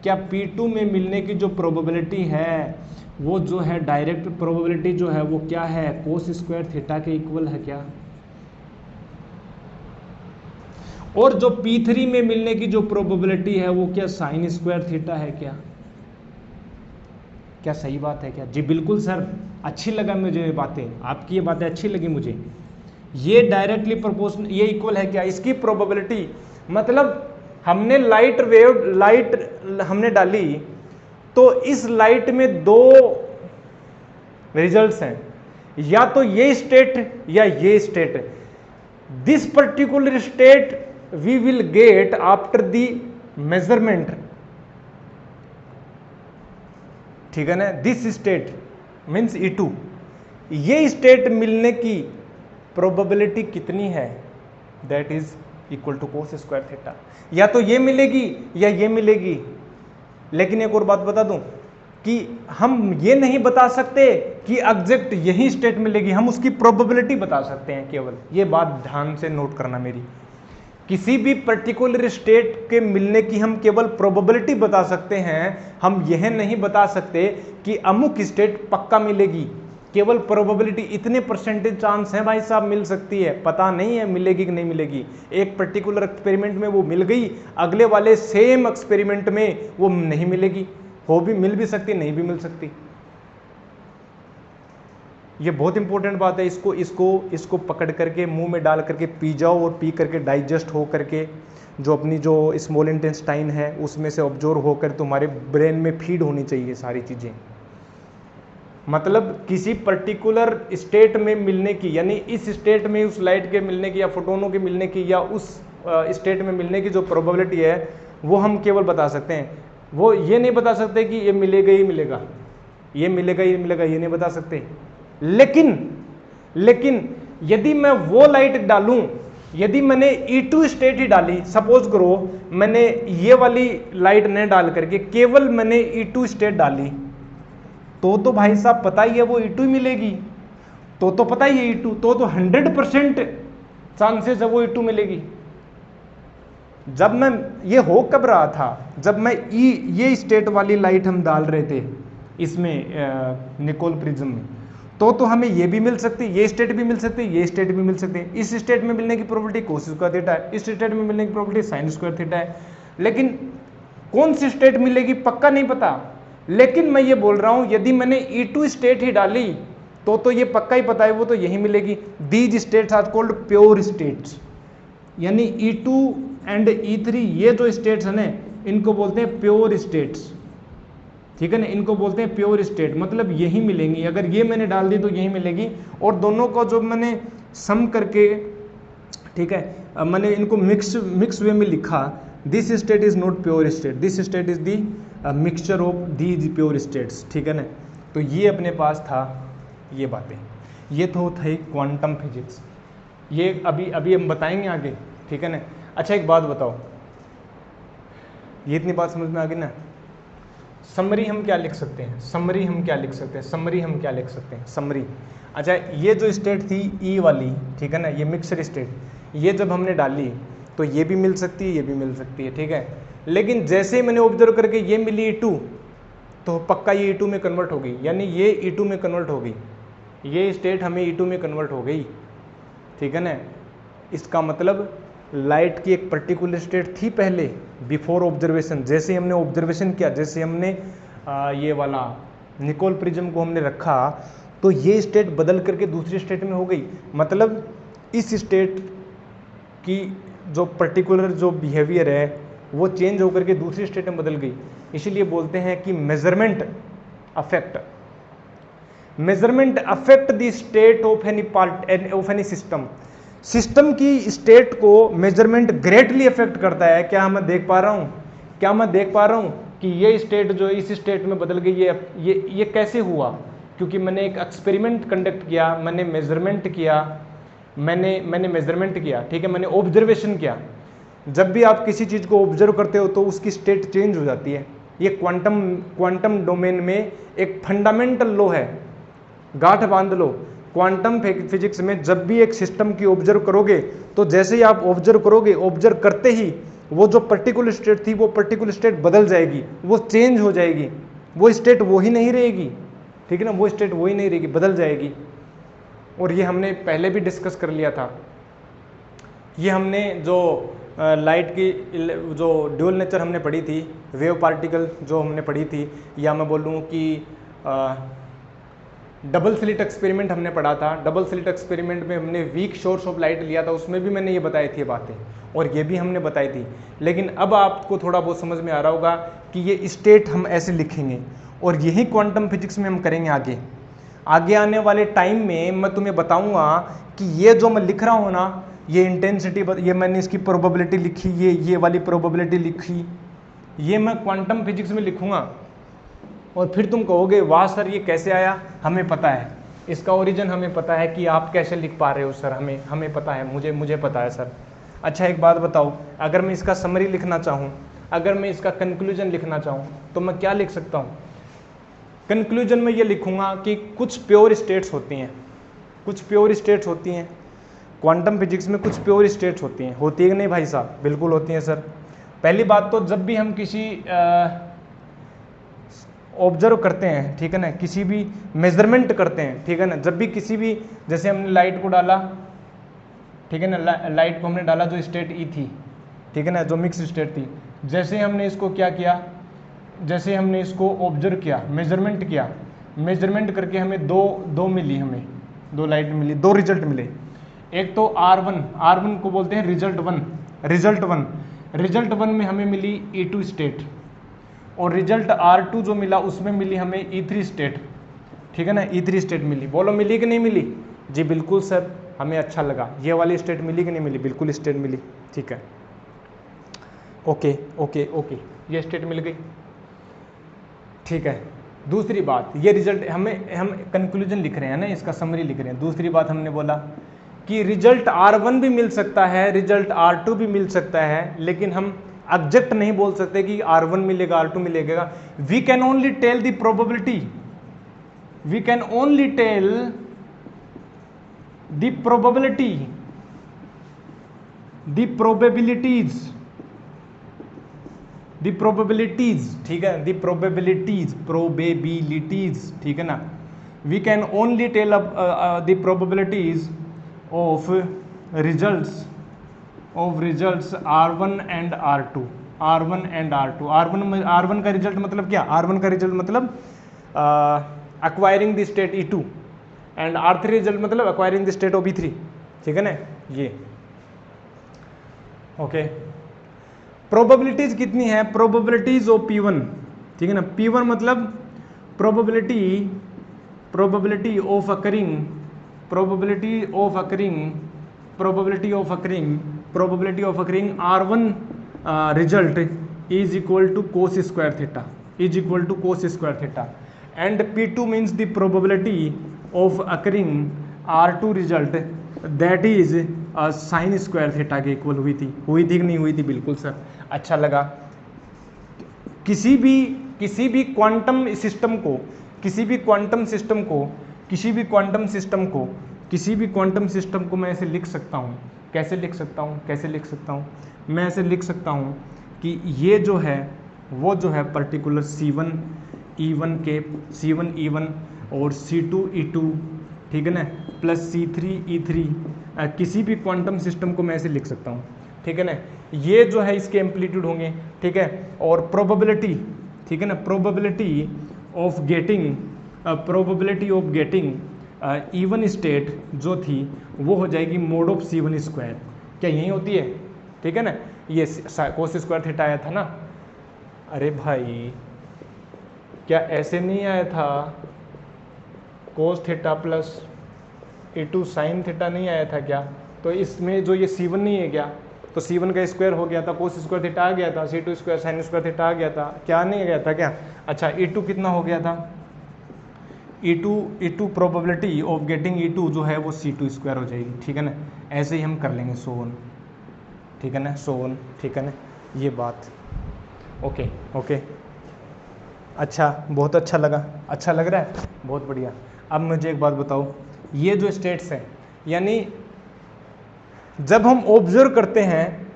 S1: क्या P2 में मिलने की जो प्रोबेबिलिटी है वो जो है डायरेक्ट प्रोबेबिलिटी जो है वो क्या है, कोस स्क्वायर थीटा के इक्वल है क्या, और जो P3 में मिलने की जो प्रोबेबिलिटी है वो क्या साइन स्क्वायर थीटा है क्या। क्या सही बात है क्या? जी बिल्कुल सर, अच्छी लगा मुझे ये बातें, आपकी ये बातें अच्छी लगी मुझे। ये डायरेक्टली प्रोपोर्शनल, ये इक्वल है क्या, इसकी प्रोबेबिलिटी, मतलब हमने लाइट हमने डाली, तो इस लाइट में दो रिजल्ट्स हैं, या तो ये स्टेट या ये state. This particular state we will get after the measurement, ठीक है ना। दिस स्टेट मीन्स E2, ये स्टेट मिलने की प्रोबेबिलिटी कितनी है, that is equal to cos square theta. या तो ये मिलेगी या ये मिलेगी। लेकिन एक और बात बता दूं कि हम ये नहीं बता सकते कि एग्जैक्ट यही स्टेट मिलेगी, हम उसकी प्रोबेबिलिटी बता सकते हैं केवल। ये बात ध्यान से नोट करना मेरी, किसी भी पर्टिकुलर स्टेट के मिलने की हम केवल प्रोबेबिलिटी बता सकते हैं, हम यह नहीं बता सकते कि अमुक स्टेट पक्का मिलेगी। केवल प्रोबेबिलिटी, इतने परसेंटेज चांस है भाई साहब मिल सकती है, पता नहीं है मिलेगी कि नहीं मिलेगी। एक पर्टिकुलर एक्सपेरिमेंट में वो मिल गई, अगले वाले सेम एक्सपेरिमेंट में वो नहीं मिलेगी, हो भी मिल भी सकती, नहीं भी मिल सकती। ये बहुत इंपॉर्टेंट बात है, इसको पकड़ करके मुंह में डाल करके पी जाओ, और पी करके डाइजेस्ट हो करके जो अपनी जो स्मॉल इंटेस्टाइन है उसमें से ऑब्जॉर्व होकर तुम्हारे ब्रेन में फीड होनी चाहिए सारी चीज़ें। मतलब किसी पर्टिकुलर स्टेट में मिलने की, यानी इस स्टेट में उस लाइट के मिलने की या फोटोनों के मिलने की या उस स्टेट में मिलने की जो प्रोबेबिलिटी है वो हम केवल बता सकते हैं। वो ये नहीं बता सकते कि ये मिलेगा ही मिलेगा, ये मिलेगा ही मिलेगा, ये नहीं बता सकते। लेकिन यदि मैं वो लाइट डालूं, यदि मैंने E2 स्टेट ही डाली, सपोज करो मैंने ये वाली लाइट न डाल करके केवल मैंने E2 स्टेट डाली, तो भाई साहब पता ही है वो E2 ही मिलेगी, तो पता ही है E2, तो 100% चांसेस है वो E2 मिलेगी। जब मैं ये हो कब रहा था, जब मैं ये स्टेट वाली लाइट हम डाल रहे थे इसमें निकोल प्रिज्म में, तो हमें ये भी मिल सकती, ये स्टेट भी मिल सकती, ये स्टेट भी मिल सकती है। इस स्टेट में मिलने की प्रोबेबिलिटी कोस स्क्वायर थीटा है, इस स्टेट में मिलने की प्रोबेबिलिटी साइन स्क्वायर थीटा है। लेकिन कौन सी स्टेट मिलेगी पक्का नहीं पता। लेकिन मैं ये बोल रहा हूं यदि मैंने E2 स्टेट ही डाली तो ये पक्का ही पता है वो तो यही मिलेगी। These states are called pure states, यानी E2 एंड E3 ये जो स्टेट्स है ना इनको बोलते हैं प्योर स्टेट्स। ठीक है ना, इनको बोलते हैं प्योर स्टेट, मतलब यही मिलेंगी, अगर ये मैंने डाल दी तो यही मिलेगी। और दोनों को जो मैंने सम करके, ठीक है, मैंने इनको मिक्स वे में लिखा, this state is not pure state, this state is the mixture of these pure states, ठीक है ना। तो ये अपने पास था ये बातें, ये तो थे क्वांटम फिजिक्स, ये अभी हम बताएंगे आगे, ठीक है ना। अच्छा एक बात बताओ, ये इतनी बात समझ में आ गई ना। समरी हम क्या लिख सकते हैं, समरी हम क्या लिख सकते हैं, समरी हम क्या लिख सकते हैं, समरी। अच्छा ये जो स्टेट थी ई वाली, ठीक है ना, ये मिक्सर स्टेट, ये जब हमने डाली तो ये भी मिल सकती है, ये भी मिल सकती है, ठीक है। लेकिन जैसे ही मैंने ऑब्जर्व करके ये मिली E2, तो पक्का ये E2 में कन्वर्ट हो गई, यानी ये E2 में कन्वर्ट हो गई, ये स्टेट हमें E2 में कन्वर्ट हो गई, ठीक है ना। इसका मतलब लाइट की एक पर्टिकुलर स्टेट थी पहले बिफोर ऑब्जर्वेशन, जैसे हमने ऑब्जर्वेशन किया, जैसे हमने ये वाला निकोल प्रिज्म को हमने रखा, तो ये स्टेट बदल करके दूसरी स्टेट में हो गई, मतलब इस स्टेट की जो पर्टिकुलर जो बिहेवियर है वो चेंज होकर के दूसरी स्टेट में बदल गई। इसीलिए बोलते हैं कि measurement affect the state of any system. System की स्टेट को मेजरमेंट ग्रेटली अफेक्ट करता है। क्या मैं देख पा रहा हूँ, क्या मैं देख पा रहा हूँ कि ये स्टेट जो इस स्टेट में बदल गई, ये कैसे हुआ? क्योंकि मैंने एक एक्सपेरिमेंट कंडक्ट किया, मैंने मेजरमेंट किया, मैंने मेजरमेंट किया, ठीक है, मैंने ऑब्जर्वेशन किया। जब भी आप किसी चीज़ को ऑब्जर्व करते हो तो उसकी स्टेट चेंज हो जाती है। ये क्वांटम डोमेन में एक फंडामेंटल लॉ है, गांठ बांध लो। क्वांटम फिजिक्स में जब भी एक सिस्टम की ऑब्जर्व करोगे तो जैसे ही आप ऑब्जर्व करोगे, ऑब्जर्व करते ही वो जो पर्टिकुलर स्टेट थी वो पर्टिकुलर स्टेट बदल जाएगी, वो चेंज हो जाएगी, वो स्टेट वो ही नहीं रहेगी, ठीक है ना, वो स्टेट वो ही नहीं रहेगी, बदल जाएगी। और ये हमने पहले भी डिस्कस कर लिया था। ये हमने जो लाइट की जो ड्यूल नेचर हमने पढ़ी थी, वेव पार्टिकल जो हमने पढ़ी थी, या मैं बोलूँ कि डबल स्लिट एक्सपेरिमेंट हमने पढ़ा था। डबल स्लिट एक्सपेरिमेंट में हमने वीक सोर्स ऑफ लाइट लिया था, उसमें भी मैंने ये बताई थी बातें, और ये भी हमने बताई थी। लेकिन अब आपको थोड़ा बहुत समझ में आ रहा होगा कि ये स्टेट हम ऐसे लिखेंगे, और यही क्वांटम फिजिक्स में हम करेंगे आगे आने वाले टाइम में। मैं तुम्हें बताऊंगा कि ये जो मैं लिख रहा हूँ ना, ये इंटेंसिटी, ये मैंने इसकी प्रोबेबिलिटी लिखी, ये वाली प्रोबेबिलिटी लिखी, ये मैं क्वांटम फिजिक्स में लिखूंगा। और फिर तुम कहोगे वाह सर ये कैसे आया? हमें पता है, इसका ओरिजिन हमें पता है कि आप कैसे लिख पा रहे हो सर, हमें पता है, मुझे पता है सर। अच्छा एक बात बताओ, अगर मैं इसका समरी लिखना चाहूँ, अगर मैं इसका कंक्लूजन लिखना चाहूँ, तो मैं क्या लिख सकता हूँ? कंक्लूजन में ये लिखूंगा कि कुछ प्योर स्टेट्स होती हैं, कुछ प्योर स्टेट्स होती हैं क्वांटम फिजिक्स में, कुछ प्योर स्टेट्स होती हैं। होती है कि नहीं भाई साहब? बिल्कुल होती हैं सर। पहली बात तो जब भी हम किसी ऑब्जर्व करते हैं, ठीक है ना, किसी भी मेजरमेंट करते हैं, ठीक है ना, जब भी किसी भी, जैसे हमने लाइट को डाला, ठीक है ना, लाइट को हमने डाला जो स्टेट ई थी, ठीक है ना, जो मिक्स स्टेट थी, जैसे हमने इसको क्या किया, जैसे हमने इसको ऑब्जर्व किया, मेजरमेंट किया, मेजरमेंट करके हमें दो मिली, हमें दो लाइट मिली, दो रिजल्ट मिले। एक तो R1 को बोलते हैं रिजल्ट वन में हमें मिली E2 स्टेट, और रिजल्ट R2 जो मिला उसमें मिली हमें E3 स्टेट, ठीक है ना, E3 स्टेट मिली। बोलो मिली कि नहीं मिली? जी बिल्कुल सर, हमें अच्छा लगा। ये वाली स्टेट मिली कि नहीं मिली? बिल्कुल स्टेट मिली, ठीक है, ओके ओके ओके, ये स्टेट मिल गई, ठीक है। दूसरी बात, ये रिजल्ट हम कंक्लूजन लिख रहे हैं ना, इसका समरी लिख रहे हैं। दूसरी बात हमने बोला कि रिजल्ट R1 भी मिल सकता है, रिजल्ट R2 भी मिल सकता है, लेकिन हम एग्जैक्ट नहीं बोल सकते कि R1 मिलेगा R2 मिलेगा। We can only tell the probability, we can only tell the probability, the probabilities, the probabilities, ठीक है, द प्रोबेबिलिटीज, ठीक है ना। We can only tell the probabilities of results R1 and R2, R1 का रिजल्ट मतलब क्या? R1 का रिजल्ट मतलब acquiring the state E2, and R3 result मतलब acquiring the state of E3, ठीक है ना। ये ओके। प्रोबेबिलिटीज कितनी है? प्रोबेबिलिटीज ऑफ P1, ठीक है ना। P1 मतलब probability of occurring R1 result is equal to cos square theta and P2 means the probability of occurring R2 result that is sine square theta के इक्वल हुई थी कि नहीं हुई थी? बिल्कुल सर, अच्छा लगा। किसी भी क्वांटम सिस्टम को मैं ऐसे लिख सकता हूँ। कैसे लिख सकता हूँ? मैं ऐसे लिख सकता हूँ कि ये जो है वो जो है पर्टिकुलर C1 E1 और C2 E2, ठीक है ना, प्लस C3 E3, किसी भी क्वांटम सिस्टम को मैं ऐसे लिख सकता हूँ, ठीक है ना। ये जो है इसके एम्पलीट्यूड होंगे, ठीक है, और प्रोबेबिलिटी, ठीक है ना, probability of getting even state जो थी वो हो जाएगी मोड ऑफ C1 स्क्वायर। क्या यही होती है? ठीक है ना, ये कोस स्क्वायर थीटा आया था ना। अरे भाई क्या ऐसे नहीं आया था? Cos theta plus E2 sine theta नहीं आया था क्या? तो इसमें जो ये C1 नहीं है क्या, तो C1 का स्क्वायर हो गया था, कोस स्क्वायर थीटा आ गया था, C2 square sine square theta आ गया था, क्या नहीं गया था क्या? अच्छा, E2 कितना हो गया था? E2 probability of getting E2 जो है वो C2 स्क्वायर हो जाएगी, ठीक है ना। ऐसे ही हम कर लेंगे सोन, ठीक है ना, सोन, ठीक है ना, ये बात ओके। अच्छा, बहुत अच्छा लगा, अच्छा लग रहा है, बहुत बढ़िया। अब मुझे एक बात बताओ, ये जो स्टेट्स हैं, यानी जब हम ऑब्जर्व करते हैं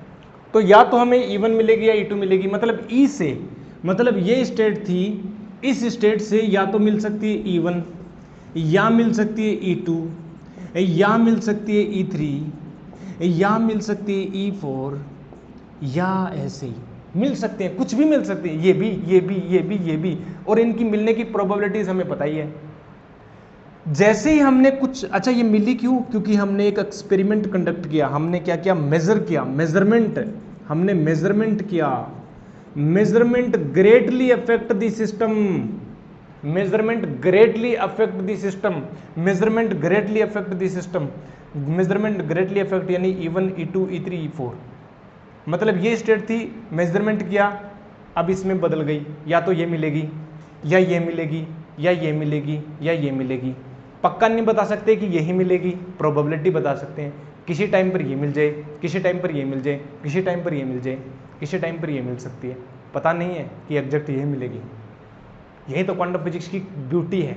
S1: तो या तो हमें E1 मिलेगी या E2 मिलेगी, मतलब E से, मतलब ये स्टेट थी, इस स्टेट से या तो मिल सकती है E1 या मिल सकती है E2 या मिल सकती है E3 या मिल सकती है E4 या ऐसे ही मिल सकते हैं, कुछ भी मिल सकते हैं, ये भी, और इनकी मिलने की प्रोबेबिलिटीज हमें पता ही है। जैसे ही हमने कुछ, अच्छा ये मिली क्यों? क्योंकि हमने एक एक्सपेरिमेंट कंडक्ट किया, हमने क्या किया? हमने मेजरमेंट किया। Measurement greatly affect the system, measurement greatly affect यानी E1 E2 E3 E4, मतलब ये स्टेट थी, मेजरमेंट किया, अब इसमें बदल गई, या तो ये मिलेगी या ये मिलेगी या ये मिलेगी या ये मिलेगी। पक्का नहीं बता सकते कि यही मिलेगी, प्रोबेबिलिटी बता सकते हैं, किसी टाइम पर ये मिल जाए, किसी टाइम पर ये मिल जाए, किसी टाइम पर ये मिल जाए, किसी टाइम पर ये मिल सकती है, पता नहीं है कि एग्जैक्ट यही मिलेगी। यही तो क्वांटम फिजिक्स की ब्यूटी है,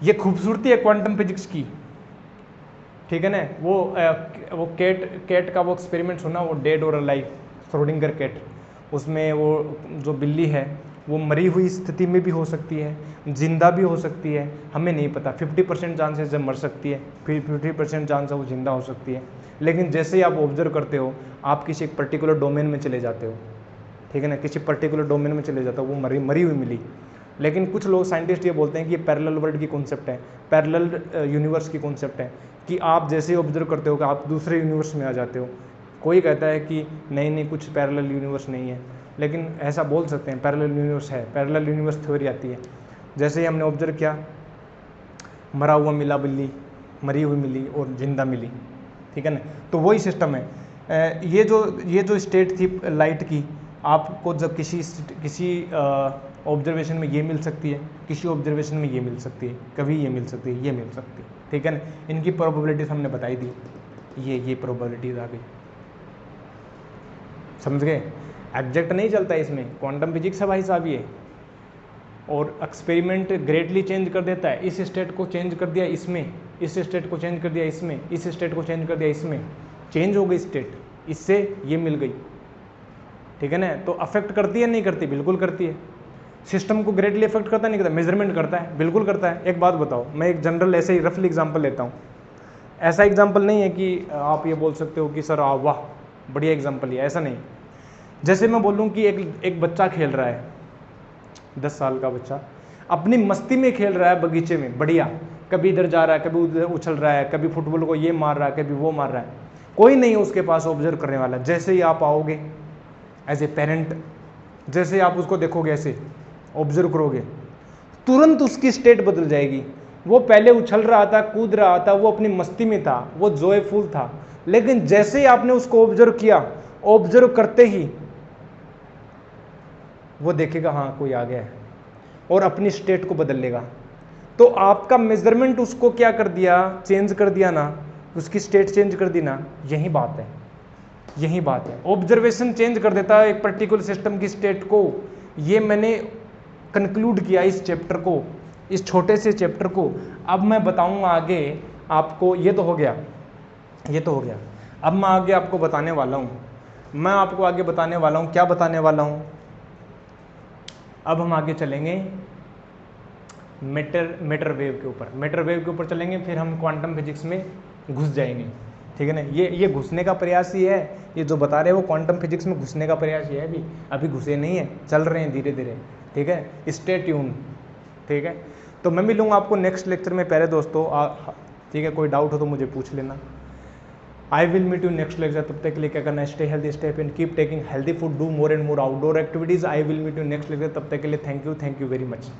S1: ये खूबसूरती है क्वांटम फिजिक्स की, ठीक है ना। वो कैट का वो एक्सपेरिमेंट सुना, वो डेड और अलाइव, श्रोडिंगर कैट, उसमें वो जो बिल्ली है वो मरी हुई स्थिति में भी हो सकती है, जिंदा भी हो सकती है, हमें नहीं पता। 50% चांस है जब मर सकती है, फिर 50% चांस है वो जिंदा हो सकती है। लेकिन जैसे ही आप ऑब्जर्व करते हो, आप किसी एक पर्टिकुलर डोमेन में चले जाते हो, ठीक है ना, किसी पर्टिकुलर डोमेन में चले जाता हो, वो मरी हुई मिली। लेकिन कुछ लोग साइंटिस्ट ये बोलते हैं कि ये पैरेलल वर्ल्ड की कॉन्सेप्ट है, पैरेलल यूनिवर्स की कॉन्सेप्ट है, कि आप जैसे ऑब्जर्व करते हो कि आप दूसरे यूनिवर्स में आ जाते हो। कोई कहता है कि नहीं कुछ पैरेलल यूनिवर्स नहीं है, लेकिन ऐसा बोल सकते हैं पैरेलल यूनिवर्स है, पैरेलल यूनिवर्स थ्योरी आती है। जैसे ही हमने ऑब्जर्व किया, मरा हुआ मिला बिल्ली, मरी हुई मिली और जिंदा मिली, ठीक है ना, तो वही सिस्टम है। ये जो स्टेट थी लाइट की, आपको जब किसी ऑब्जर्वेशन में ये मिल सकती है, किसी ऑब्जर्वेशन में ये मिल सकती है, कभी ये मिल सकती है, ये मिल सकती है, ठीक है ना। इनकी प्रोबेबिलिटीज हमने बताई दी, ये प्रोबेबिलिटीज आ गई, समझ गए। एग्जैक्ट नहीं चलता है इसमें, क्वांटम फिजिक्स है भाई साहब ये, और एक्सपेरिमेंट ग्रेटली चेंज कर देता है। इस स्टेट को चेंज कर दिया इसमें, इस स्टेट को चेंज कर दिया इसमें, इस स्टेट को चेंज कर दिया इसमें, चेंज हो गई स्टेट, इससे ये मिल गई, ठीक है ना। तो अफेक्ट करती है नहीं करती? बिल्कुल करती है। सिस्टम को ग्रेटली अफेक्ट करता नहीं करता? मेजरमेंट करता है, बिल्कुल करता है। एक बात बताओ, मैं एक जनरल ऐसे ही रफली एग्जांपल लेता हूँ, ऐसा एग्जांपल नहीं है कि आप ये बोल सकते हो कि सर वाह बढ़िया एग्जांपल है, ऐसा नहीं। जैसे मैं बोलूँ कि एक बच्चा खेल रहा है, 10 साल का बच्चा अपनी मस्ती में खेल रहा है बगीचे में, बढ़िया, कभी इधर जा रहा है, कभी उधर उछल रहा है, कभी फुटबॉल को ये मार रहा है, कभी वो मार रहा है, कोई नहीं है उसके पास ऑब्जर्व करने वाला। जैसे ही आप आओगे एज ए पेरेंट, जैसे आप उसको देखोगे ऐसे ऑब्जर्व करोगे, तुरंत उसकी स्टेट बदल जाएगी। वो पहले उछल रहा था, कूद रहा था, वो अपनी मस्ती में था, वो जॉयफुल था, लेकिन जैसे ही आपने उसको ऑब्जर्व किया, ऑब्जर्व करते ही वो देखेगा हाँ कोई आ गया है, और अपनी स्टेट को बदल लेगा। तो आपका मेजरमेंट उसको क्या कर दिया, चेंज कर दिया ना, उसकी स्टेट चेंज कर दी ना, यही बात है, यही बात है। ऑब्जर्वेशन चेंज कर देता है एक पर्टिकुलर सिस्टम की स्टेट को। ये मैंने कंक्लूड किया इस चैप्टर को, इस छोटे से चैप्टर को। अब मैं बताऊंगा आगे आपको, ये तो हो गया, ये तो हो गया। अब मैं आगे आपको बताने वाला हूँ, मैं आपको आगे बताने वाला हूँ, क्या बताने वाला हूँ, अब हम आगे चलेंगे मैटर वेव के ऊपर, मैटर वेव के ऊपर चलेंगे, फिर हम क्वांटम फिजिक्स में घुस जाएंगे, ठीक है ना। ये घुसने का प्रयास ही है, ये जो बता रहे हैं वो क्वांटम फिजिक्स में घुसने का प्रयास ही है, अभी घुसे नहीं है, चल रहे हैं धीरे धीरे, ठीक है, स्टे ट्यून, ठीक है। तो मैं मिलूंगा आपको नेक्स्ट लेक्चर में प्यारे दोस्तों, ठीक है, कोई डाउट हो तो मुझे पूछ लेना। I will meet you next lecture, तब तक के लिए क्या करना है, stay healthy, stay happy and keep taking healthy food, do more and more outdoor activities. I will meet you next lecture, तब तक के लिए थैंक यू वेरी मच।